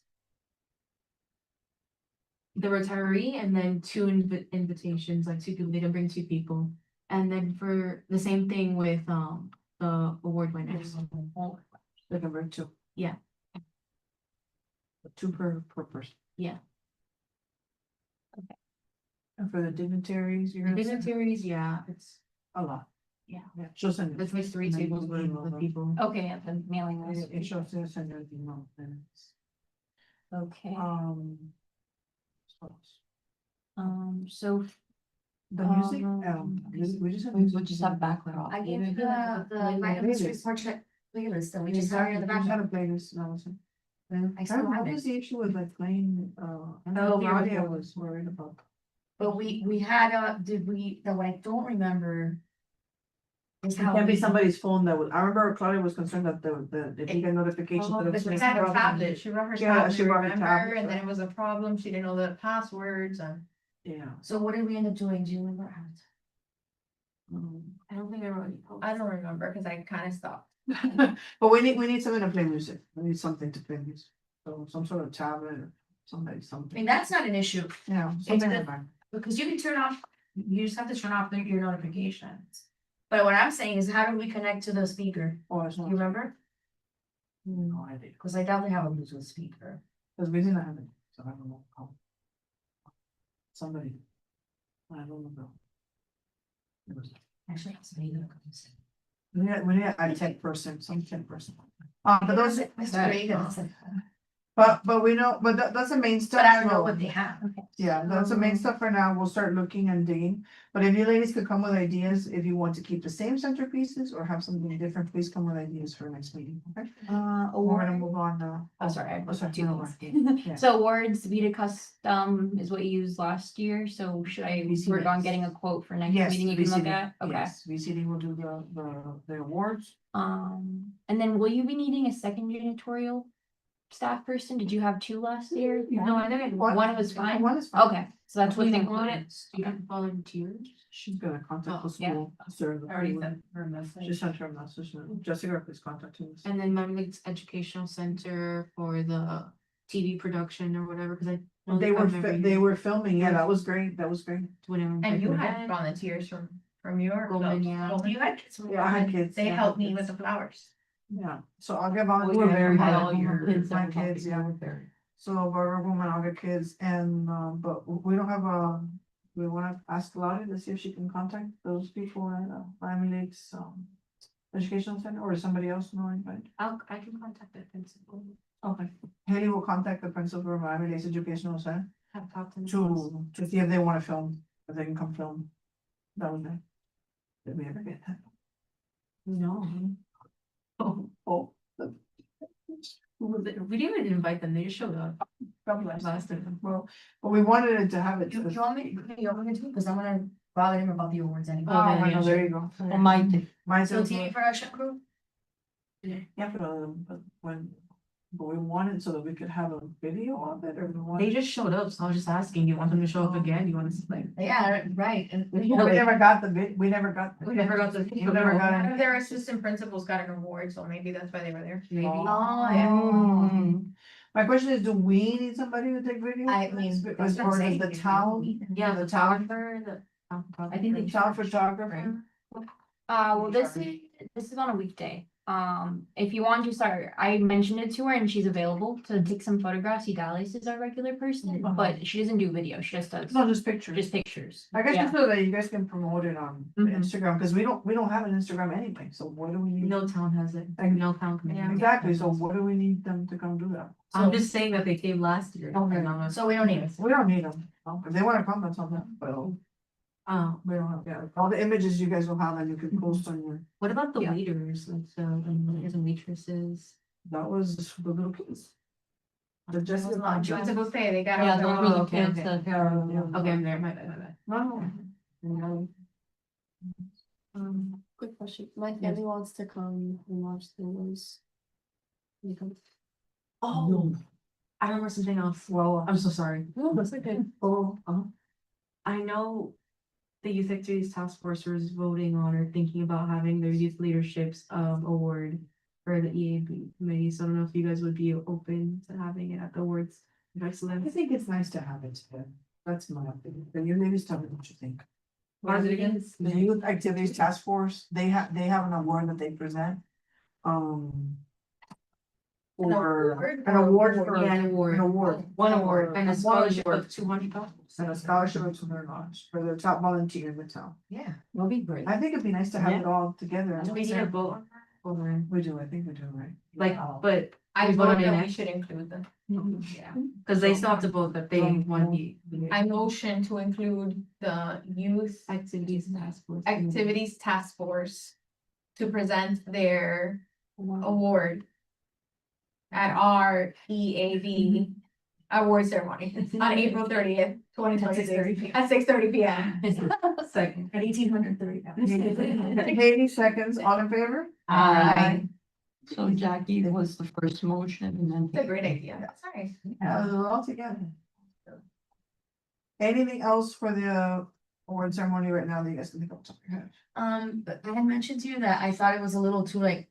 The retiree and then 2 invitations, like 2 people, they can bring 2 people. And then for the same thing with, the award winners. They can bring 2. Yeah. 2 per person. Yeah. And for the dignitaries, you're gonna send Dignitaries, yeah, it's, a lot. Yeah. Yeah, she'll send it. that's like 3 And then tables you with email with them. people. Okay, at the mailing And list. it shows, they'll send you an email, then it's, Okay, what else? so The music, we just have. music. We just have background. I gave you the Playlist. Michael portrait playlist that we just got started in the background. a playlist, no, listen. I still have What was it. the issue with like playing, I know Oh, Claudia yeah. was worried about. But we had did we, the what I don't remember. Is It how. can't be we- somebody's phone that was, I remember Claudia was concerned that if you get notifications. Oh, that but it's she like had a problem. tablet, she brought her Yeah, tablet, she brought her remember, tablet, and then so- it was a problem, she didn't know the passwords and. Yeah. So what did we end up doing? Do you remember? I don't think I wrote. I don't remember, cause I kinda stopped. But we need something to play music, we need something to play music, so some sort of tablet or somebody, I something. mean, that's not an issue, Yeah, something the- like that. because you can turn off, you just have to turn off your notifications. But what I'm saying is, how do we connect to the speaker? Oh, it's You not, remember? no idea, Cause I doubt they have a Bluetooth speaker. because we didn't have it, so I don't know how. Somebody. I don't know. It was- Actually, it's me that comes We need a tech person, some tech person. in. But those, Mr. Reagan said, but we know, but that's the main stuff. but I don't know so- what they have. Yeah, that's the main stuff for now. We'll start looking and digging. But if you ladies could come with ideas, if you want to keep the same centerpieces or have something different, please come with ideas for next meeting, okay? We're gonna award, move on now. oh, sorry, I sorry, two no, minutes. Yeah. So awards, Vita Custom is what you used last year, so should I VC work on Next. getting a quote for next Yes, meeting you can look VCD, at? Okay. yes, VCD will do the awards. And then will you be needing a second janitorial staff person? Did you have 2 last year? No, I think I One was fine? One is fine. Okay, so that's what's We included. want student volunteers. She's gonna contact the yeah. school. Serve. I already sent her a message. She sent her a message. Jessica, please contact us. And then Mamlak's Educational Center for the TV production or whatever, cause I. don't They think were, I've ever they used were filming, yeah, that was great, that was great. Twitter And you like had that. volunteers from your. Goldman, yeah. Goldman. You had kids. Yeah, I had kids. They yeah, I helped had me with kids. the flowers. Yeah, so I'll get We volunteers. were very my- all your kids. My kids, yeah. So Barbara Woman, I'll get kids and, but we don't have we wanna ask Claudia to see if she can contact those people at Miami Lakes, Educational Center or somebody else know anybody? I can contact the principal. Okay. Haley will contact the principal of Miami Lakes Educational Center Have talked to them. to see if they wanna film, if they can come film. That was nice. Did we ever get that? No. Oh. We didn't even invite them, they just showed up. God bless. Last of them. Well, but we wanted it to have it. You want me to, because I'm gonna bother him about the awards anyway. Oh, I know, there you go. Or Mike. Mine So says, TV production crew, yeah, but when, but we wanted so that we could have a video of it, or we They wanted. just showed up, so I was just asking, you want them to show up again, you want us to like? yeah, right, and. We never got the vid, we never got. We never got the. We never got One it. of their assistant principals got an award, so maybe that's why they were there. Maybe. Oh, yeah. Mm. My question is, do we need somebody to take video? I mean, that's what I'm Or does saying. the town, Yeah, the the town, photographer, I think they town photographer? Well, this is on a weekday. If you want to start, I mentioned it to her and she's available to take some photographs. Dallas is our regular person, but she doesn't do video. She just does No, just pictures. just pictures. I guess Yeah. just so that you guys can promote it on Mhm. Instagram, because we don't have an Instagram anyway, so what do we need? No town has it, no town committee. Exactly, so what do we need them to come do that? I'm just saying that they came last year. Okay. and I'm not- So we don't need it. We don't need them, if they wanna come, that's something, but we don't have, yeah, all the images you guys will have and you can post on your, What about the Yeah. waiters, like the waiters and waitresses? that was the little kids. The Jessica. not I was supposed to say, they got. Yeah, all their those own- were the okay, kids okay. that. Okay, I'm there, my bad, my bad. No. Quick question, my family wants to come and watch the news. Can you come? Oh, I remember something else. Well, I'm so sorry. no, that's okay. Oh, I know the Youth Activities Task Force was voting on or thinking about having their youth leaderships award for the EAB committee, so I don't know if you guys would be open to having it at the awards of I excellence. think it's nice to have it, yeah. That's my opinion, then you maybe tell me what you think. What is it again? The Youth Activities Task Force, they have an award that they present. For an award for, Yeah, an award. an award. One award and a One scholarship award. of $200. And a scholarship of $200 for the top volunteer in the town. Yeah. That'll be great. I think it'd be nice to have it all together. Do we need a vote on that? Or, We do, I think we do, right? like, but, I We vote on vote it that we next. should include them. Yeah. cause they still have to vote that they want to be. I motion to include the youth Activities Task Force. activities task force to present their award at our EAV award ceremony on April 30th, 2026 at 6:30 p.m. Second. At 1830. Katie seconds, all in favor? Aye. So Jackie was the first motion and then. It's a great idea. Sorry. All together. Anything else for the award ceremony right now that you guys can think of? Top of your head? But I had mentioned to you that I thought it was a little too like,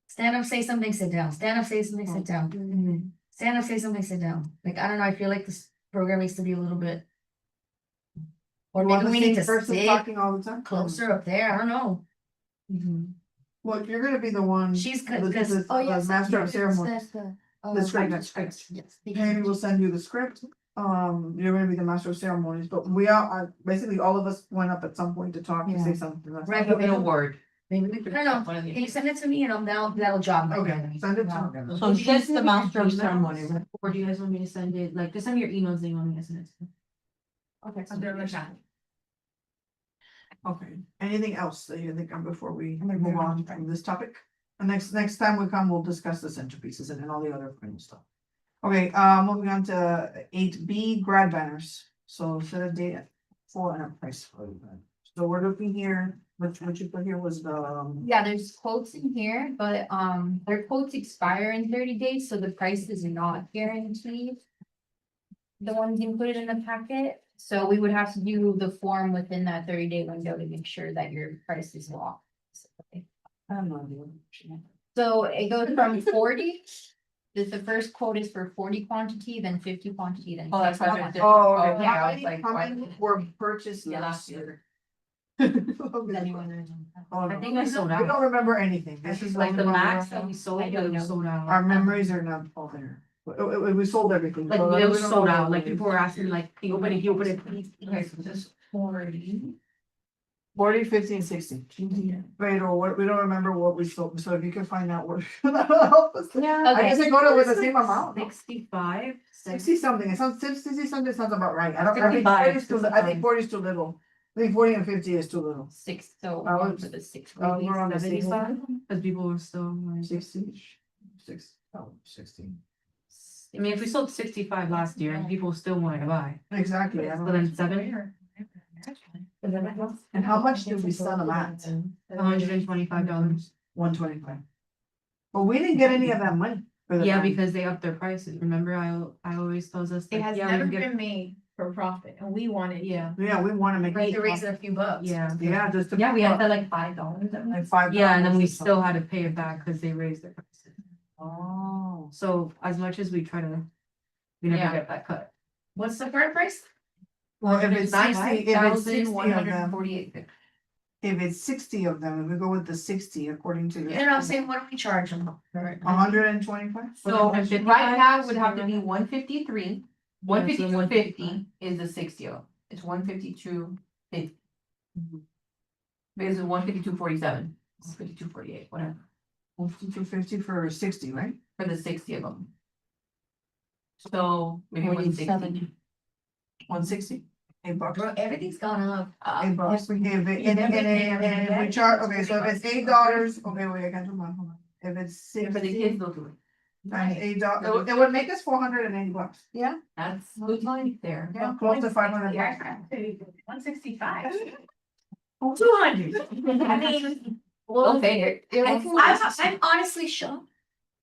stand up, say something, sit down, stand up, say something, sit down. Stand up, say something, sit down. Like, I don't know, I feel like this program needs to be a little bit. Or You want maybe the we need same to person sit talking all the time? closer up there, I don't know. Well, you're gonna be the one. She's good, the- because- the- Oh, the yes. Master of yes, ceremonies. The script. Yes. Katie will send you the script. You're gonna be the master of ceremonies, but we are, basically, all of us went up at some point to talk and say Yeah. something. That's- Right, but we An don't, award. maybe we, I don't know, can you send it to me and that'll jog my. Okay, memory. send it to me. So she's the master of ceremony, right? Or do you guys want me to send it, like, just send me your emails that you want me to send it to? Okay. Under the chat. Okay, anything else that you think of before we move on from this topic? And next time we come, we'll discuss the centerpieces and then all the other fun stuff. Okay, moving on to 8B grad banners. So set a date for and a price for that. So we're looking here, what you put here was the, Yeah, there's quotes in here, but their quotes expire in 30 days, so the price is not guaranteed. The ones included in the packet, so we would have to do the form within that 30-day window to make sure that your price is locked. I don't know. So it goes from 40. The first quote is for 40 quantity, then 50 quantity, then. Oh, that's 50 why quantity. Oh, Okay, okay, I how was many, like, how why- many were purchased Yeah, last last year? Does Okay. anyone know? Oh, I no. think I sold We out. don't remember anything. This is Like the max that that we sold, I don't it was know. sold out. our memories are not all there. We sold everything. Like, so it we was don't sold know out, what like, it is. people were asking, like, can you open it, can you open it, please? Okay, so this 40. 40, 50, and 60. Pero what, we don't remember what we sold, so if you can find out what, that'll help us. Yeah. I guess they go to with the same amount, no? 65. 60 something, it sounds, 60 something sounds about right, I don't, I think 65, 40 is too, I think 65. 40 is too little. I think 40 and 50 is too little. So I one was- for the six. We're on the same. 75, because people were still like. 60, 60. I mean, if we sold 65 last year and people still wanted to buy, Exactly, I so don't then 70, and how much did we sell them at? $125. 125. But we didn't get any of that money. for the Yeah, time. because they upped their prices. Remember, I always tells us. It like, has yeah, we never can get- been made for profit and we wanted. Yeah, Yeah, we wanna make. Right, to raise it a few bucks. yeah. Yeah, just to. Yeah, we had that like $5. Like $5. Yeah, and then we or something. still had to pay it back because they raised their prices. Oh. So as much as we try to, we never Yeah. get that cut. What's the current price? Well, if it's 60, if it's 60 of them, 148. if it's 60 of them, and we go with the 60 according to. And I'm saying, what do we charge them? 125? So right 55, now it would have to be 153, Yeah, so 152.50 is the 60. It's 152.50. Because it's 152.47, 152.48, whatever, 250 for 60, right? for the 60 of them. So maybe 160. 160, $8. Bro, everything's gone up. $8. If it, and and if we charge, okay, so if it's $8, okay, wait, I got to hold on. If it's For the 60 kids, they'll do it. times $8, it would make us $480. Yeah. That's good money there. Yeah, close to 500 bucks. 165. 200. I mean, well, Okay. I'm honestly shocked.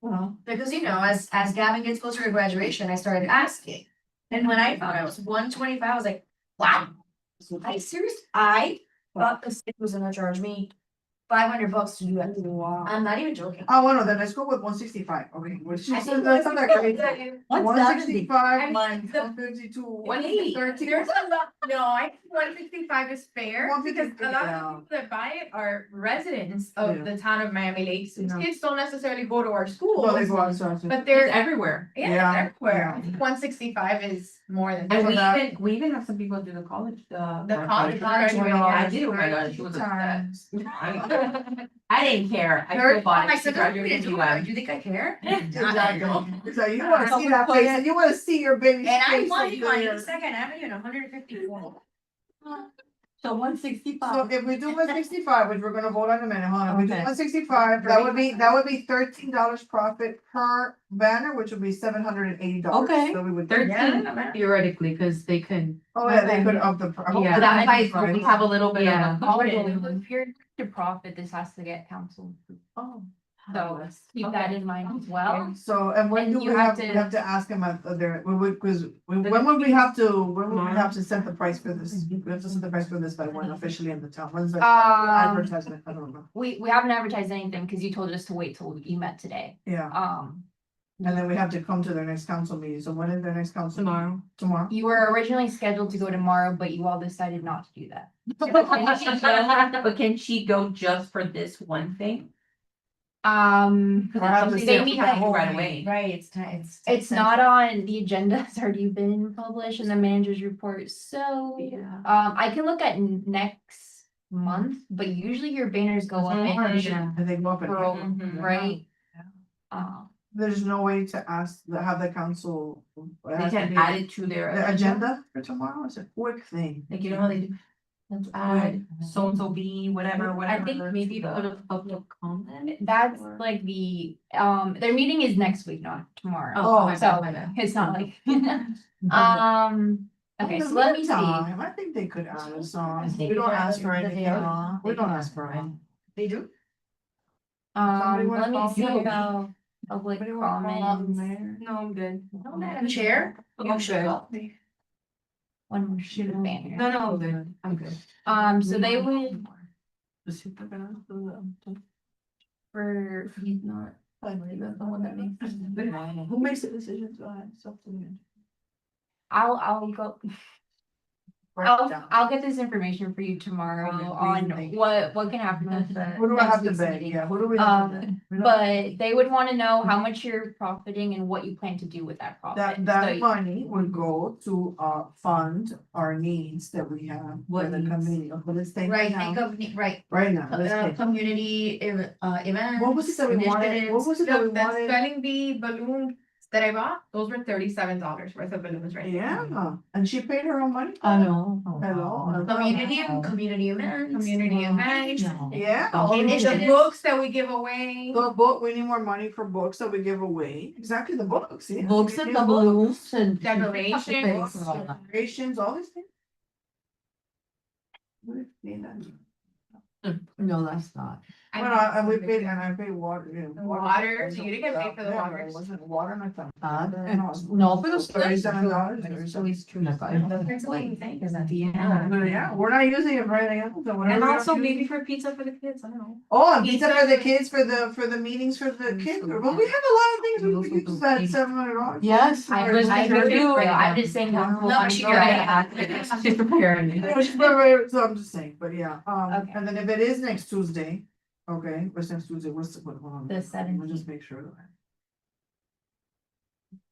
Well, Because, you know, as Gavin gets closer to graduation, I started asking. And when I found out it was 125, I was like, wow. I seriously, I thought the state was gonna charge me $500 to do that. wow. I'm not even joking. Oh, well, no, then let's go with 165, okay, which I is, think that's not that crazy. 165 Month. 152. 180. There's a lot, no, I think 165 is fair, because a 150, lot of yeah. the people that buy it are residents Yeah. of the town of Miami Lakes. Yeah. Kids don't necessarily go to our Well, schools, they go out, sorry. but It's they're, everywhere. yeah, Yeah, they're everywhere. yeah. I think 165 is more than. And So we even have some people do the college, The college graduation. graduation, I yeah. did, oh my god, she was upset. Times. I didn't care, I Third still bought time I it, she said, "No, we graduated didn't in do it. UM. Do you think I care? Exactly. So you wanna see that face, and you wanna see your baby's And I face wanted up mine in there. a second, I'm even 154. So 165. So if we do 165, which we're gonna vote on in a minute, hold on, if we do Okay. 165, that would be $13 profit per banner, which would be $780. Okay. So we would. 13 theoretically, because they can. Oh, yeah, they Okay. could up the. Yeah. But that might, Right. we have a little bit of Yeah. a cushion. If you're to profit, this has to get council. Oh. So keep that in mind as well. So, and when And do we you have, have we to- have to ask them at their, when would, cause when would we have to, when would we have to set the price for this? We have to set the price for this by when officially in the town, when's the advertisement, I don't know, We haven't advertised anything because you told us to wait till you met today. yeah, And then we have to come to their next council meeting, so when is their next council? Tomorrow. Tomorrow? you were originally scheduled to go tomorrow, but you all decided not to do that. But can she go just for this one thing? Um, Or have to Something say that we maybe have to like- do right away. Right, it's time, it's not on the agenda. It's already been published in the manager's report, so. Yeah. I can look at next month, but usually your banners go up in And they go up April, and, Mhm. right? Uh-huh. there's no way to ask, have the council. They can add it to their. The agenda for tomorrow, it's a quick thing. Like, you know how they do, let's add so-and-so be, whatever, whatever. I think maybe to Put the- a public comment. That's Or- like their meeting is next week, not tomorrow. Oh, my so bad, my bad. it's not like, okay, In so the let me see. meantime, I think they could add a song, think we don't they ask for add- anything, we don't ask for anything. They do? Somebody wanna Let me call see me? about public Somebody wanna call out the comments. mayor? No, I'm good. Madam Chair? I'm good. One more shoot banner. No, I'm good. I'm good. So they would Is he gonna do for, he's not. the one that makes. Who makes the decisions? It's up to you. I'll go. I'll get this information for you tomorrow Okay, please, on thank you. what can happen at the. Who do I next have to week's beg? meeting. Yeah, who do we have to beg? We don't- But they would wanna know how much you're profiting and what you plan to do with that profit. That So- money would go to fund our needs that we have. What for the needs? community. Okay, let's take Right, it now. think of, right, Right now, let's take. community events. What was it that we wanted? What initiatives. was it that we The wanted? spelling bee balloons that I bought, those were $37 worth of balloons right there. Yeah, and she paid her own money. I know. Hello. Community events. Community events. Yeah. The Initiatives. books that we give away. The book, we need more money for books that we give away. Exactly, the books, yeah. Books We and give the books, balloons and. Decorations. Decorations, all these things. We need that. No, that's not. I Well, think and we it's paid, big. and I paid water, you know. Water, so you didn't get paid for the Yeah, water. it Wasn't water and I thought. No, pero $37. So it's true. That's what you think is at the end. Yeah, we're not using it for anything else. so whatever And we also don't use- maybe for pizza for the kids, I don't know. Oh, and pizza for the kids, for the meetings for the kids, well, we have a lot of things we could use that $700. Yes. I was I sure do, you- I'm just saying. No, I'm she sure got I- it. She's preparing. Yeah, she's very- so I'm just saying, but yeah, Okay. and then if it is next Tuesday, okay, what's next Tuesday, what's the, hold on. The Let me 17th. just make sure that I.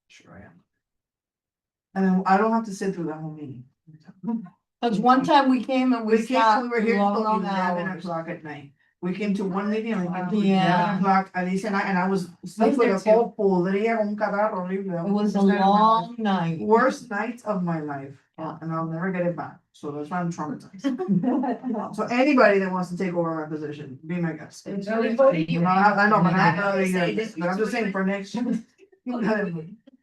Sure I am. And then I don't have to sit through that whole meeting. Cause one time we came and We came, we were here long, till long 11 hours. o'clock at night. We came to one meeting and we came to Yeah. 11 o'clock, Alicia and I was asleep was with there a whole podría con un catarro horrible. It was a long night. Worst night of my life, Yeah. and I'll never get it back, so that's why I'm traumatized. So anybody that wants to take over our position, be my guest. I know, but I'm just saying for next year.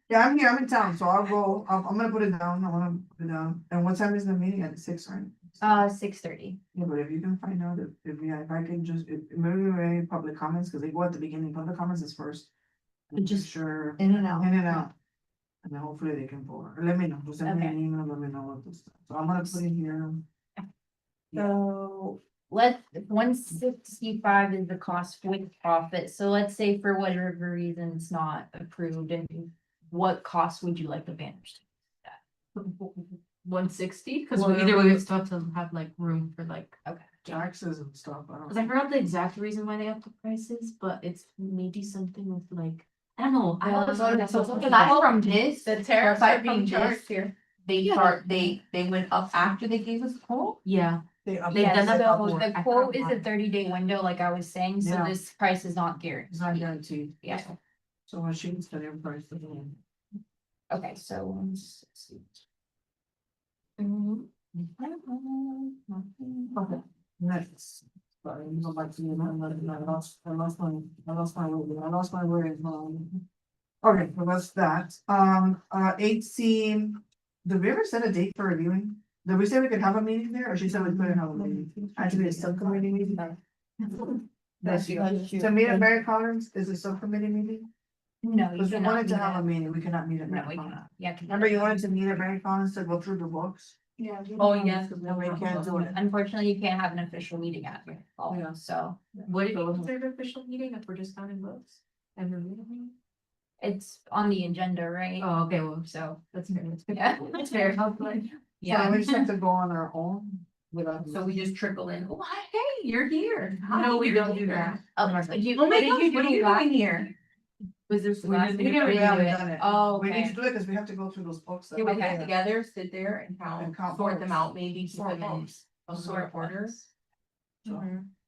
Yeah, I'm here, I'm in town, so I'll go, I'm gonna put it down, I wanna put it down, and what time is the meeting, at 6, right? 6:30. Yeah, but if you can find out if I can just, maybe any public comments, cause they go at the beginning, public comments is first. And Just sure, In and out. in and out. And then hopefully they can vote, or let me know, just send me an Okay. email, let me know what this, so I'm gonna put it here. So let 165 is the cost with profit. So let's say for whatever reason it's not approved, and what cost would you like the banners? 160, Cause because either way, we still have to have like room for like, Taxes and stuff, I don't. cause I forgot the exact reason why they have the prices, but it's maybe something with like, I don't know. I don't know. so Something aside like- from this, The tariffs aside are being from charged this, here. they went up after they gave us the quote. Yeah, They They've done that So before. the I quote forgot is a why. 30-day window, like I was saying, so Yeah. this price is not guaranteed. It's not guaranteed. Yeah. So when she can study her price. Okay, so 160. Okay, next. Sorry, let me go back to you, I lost my word, Okay, well, that's that, 18, did we ever set a date for reviewing? Did we say we could have a meeting there, or she said we couldn't have a meeting? Actually, a subcommittee meeting? Bless you. To meet at Barry Collins is a subcommittee meeting? No, you Because we cannot wanted to meet have a at- meeting, we cannot meet at No, Barry we Collins. cannot. Yeah. Remember you wanted to meet at Barry Collins to go through the books? Yeah. Oh, yes. No, we can't do it. Unfortunately, you can't have an official meeting at your hall, Yeah. so what if you consider an official meeting if we're just counting votes? And we're meeting? it's on the agenda, right? Oh, okay, well, So, that's fair. yeah. That's fair. Yeah. So we just have to go on our own without. So we just trickle in, oh, hey, you're here. No, we don't do that. Oh, did you, Oh my what did gosh, you what are do you last doing year? here? Was there? We didn't We redo haven't it. done it. Oh, We need okay. to do it because we have to go through those books. that- Yeah, we Okay. get together, sit there and And count count, sort them votes. out, maybe keep Sort them in votes. a sort order. So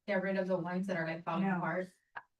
Get rid of the ones that are like falling Yeah. apart.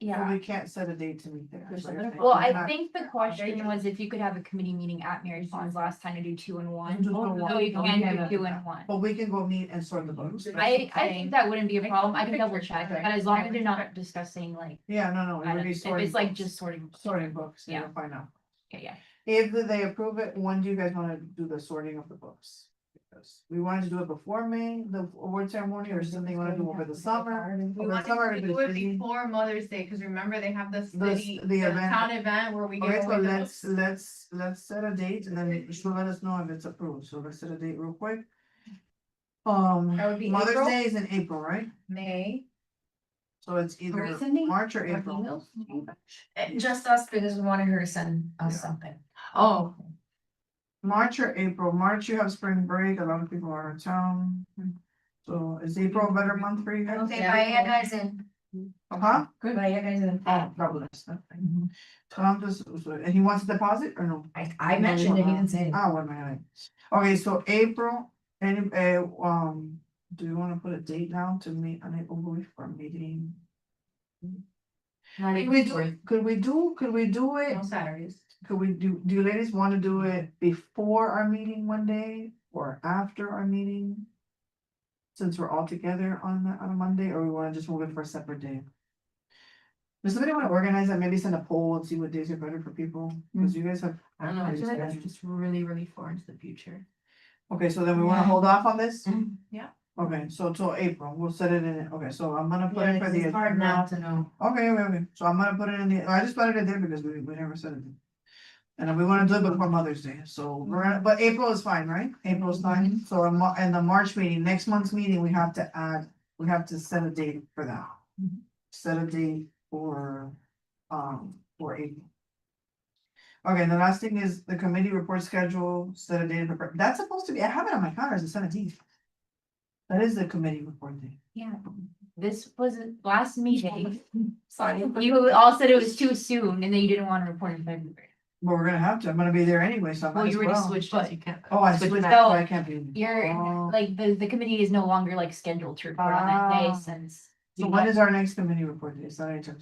Yeah. we can't set a date to meet there. There's So you're saying Well, we I cannot- think the question was if you could have a committee meeting at Mary Pond's last time to do 2 and 1. Just go So you one. can do 2 and 1. But we can go meet and sort the books. I think that wouldn't be a problem. I can double check, but as long as they're not discussing like, Yeah, no, it would be if sorting. it's like books. just sorting. Sorting books, yeah, Yeah. we'll find out. Okay, yeah. If they approve it, when do you guys wanna do the sorting of the books? Because we wanted to do it before May, the award ceremony, or something you wanna do over the summer? We Over the wanted summer, to if do it's it busy. before Mother's Day, because remember they have the city, the the event. town event where we give Okay, so away the let's, books. let's set a date and then she'll let us know if it's approved, so let's set a date real quick. Mother's April? Day is in April, right? May. So it's either Recently? March or April. Just us because we wanted her to send us something. Oh, March or April? March, you have spring break, a lot of people are out of town. So is April a better month for you guys? Okay, Bahia guys in. Huh? Bahia guys in. Oh, fabulous. So I'm just, and he wants a deposit or no? I mentioned it, he didn't say it. Oh, what am I? Okay, so April, any, do you wanna put a date now to meet on April for a meeting? Not Could even we for- do, could we do it? No Saturdays. Could we do you ladies wanna do it before our meeting one day or after our meeting? Since we're all together on a Monday, or we wanna just move it for a separate day? Does somebody wanna organize that, maybe send a poll and see what days are better for people, cause you guys have. I don't know, I feel like that's schedules. just really, really far into the future. Okay, so then we wanna hold off on this? Yeah. Okay, so till April, we'll set it in, okay, so I'm gonna put it for the. It's hard now to know. Okay, so I'm gonna put it in the, I just put it in there because we never said it. And we wanna do it before Mother's Day, so we're gonna, but April is fine, right? April's fine, so in the March meeting, next month's meeting, we have to add, we have to set a date for that. Set a date for April. Okay, the last thing is the committee report schedule, set a date, that's supposed to be, I have it on my calendar as the 17th. That is the committee report day. Yeah, this was last meeting. Sorry, you all said it was too soon and then you didn't want to report in February. Well, we're gonna have to, I'm gonna be there anyway, so I Well, might as you already well. switched but- it, you can't. Oh, I switch switched, back. so I can't be. You're, Oh. like, the committee is no longer like scheduled to report on that Ah. day since. So when is our next committee report day? It's not anytime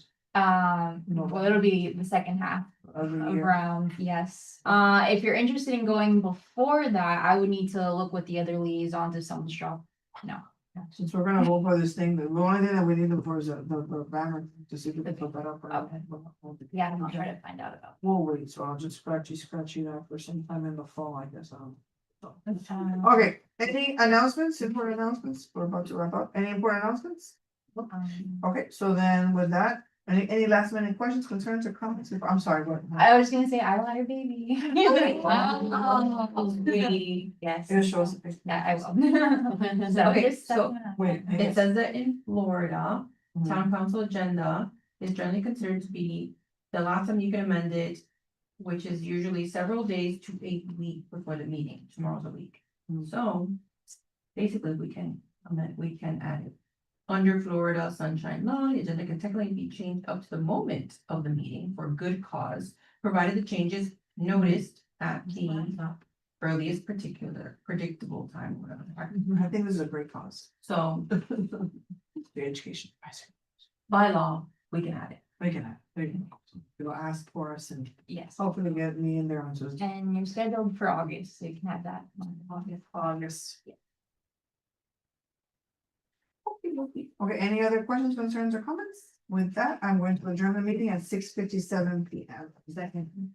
Well, it'll be the second half of the year. around, yes. If you're interested in going before that, I would need to look with the other liaisons if someone's drop. No. Since we're gonna vote for this thing, the only thing that we need to for is the banner to see if we can put that up. or not. Yeah, I'm trying to find out about. We'll wait, so I'll just scratchy that for sometime in the fall, I guess. Um, Okay, any announcements, important announcements? We're about to wrap up. Any important announcements? Okay, so then with that, any last minute questions, concerns or comments? I'm sorry, what? I was gonna say, I want your baby. Yes. It shows. the picture. Yeah, I will. So Okay, just so- Wait. It says that in Florida, Mhm. town council agenda is generally considered to be the last time you can amend it, which is usually several days to a week before the meeting. Tomorrow's a week. Mhm. So basically, we can amend, we can add it. Under Florida sunshine law, the agenda can technically be changed up to the moment of the meeting for good cause, provided the changes noticed at the earliest predictable time, whatever. I think this is a great cause. So The education advisory. by law, we can add it. We can, you'll ask for us and Yes. hopefully get me in there on Tuesday. And you're scheduled for August, so you can have that. on August. Yeah. Okay, any other questions, concerns or comments? With that, I'm going to adjourn the meeting at 6:57 PM. Second.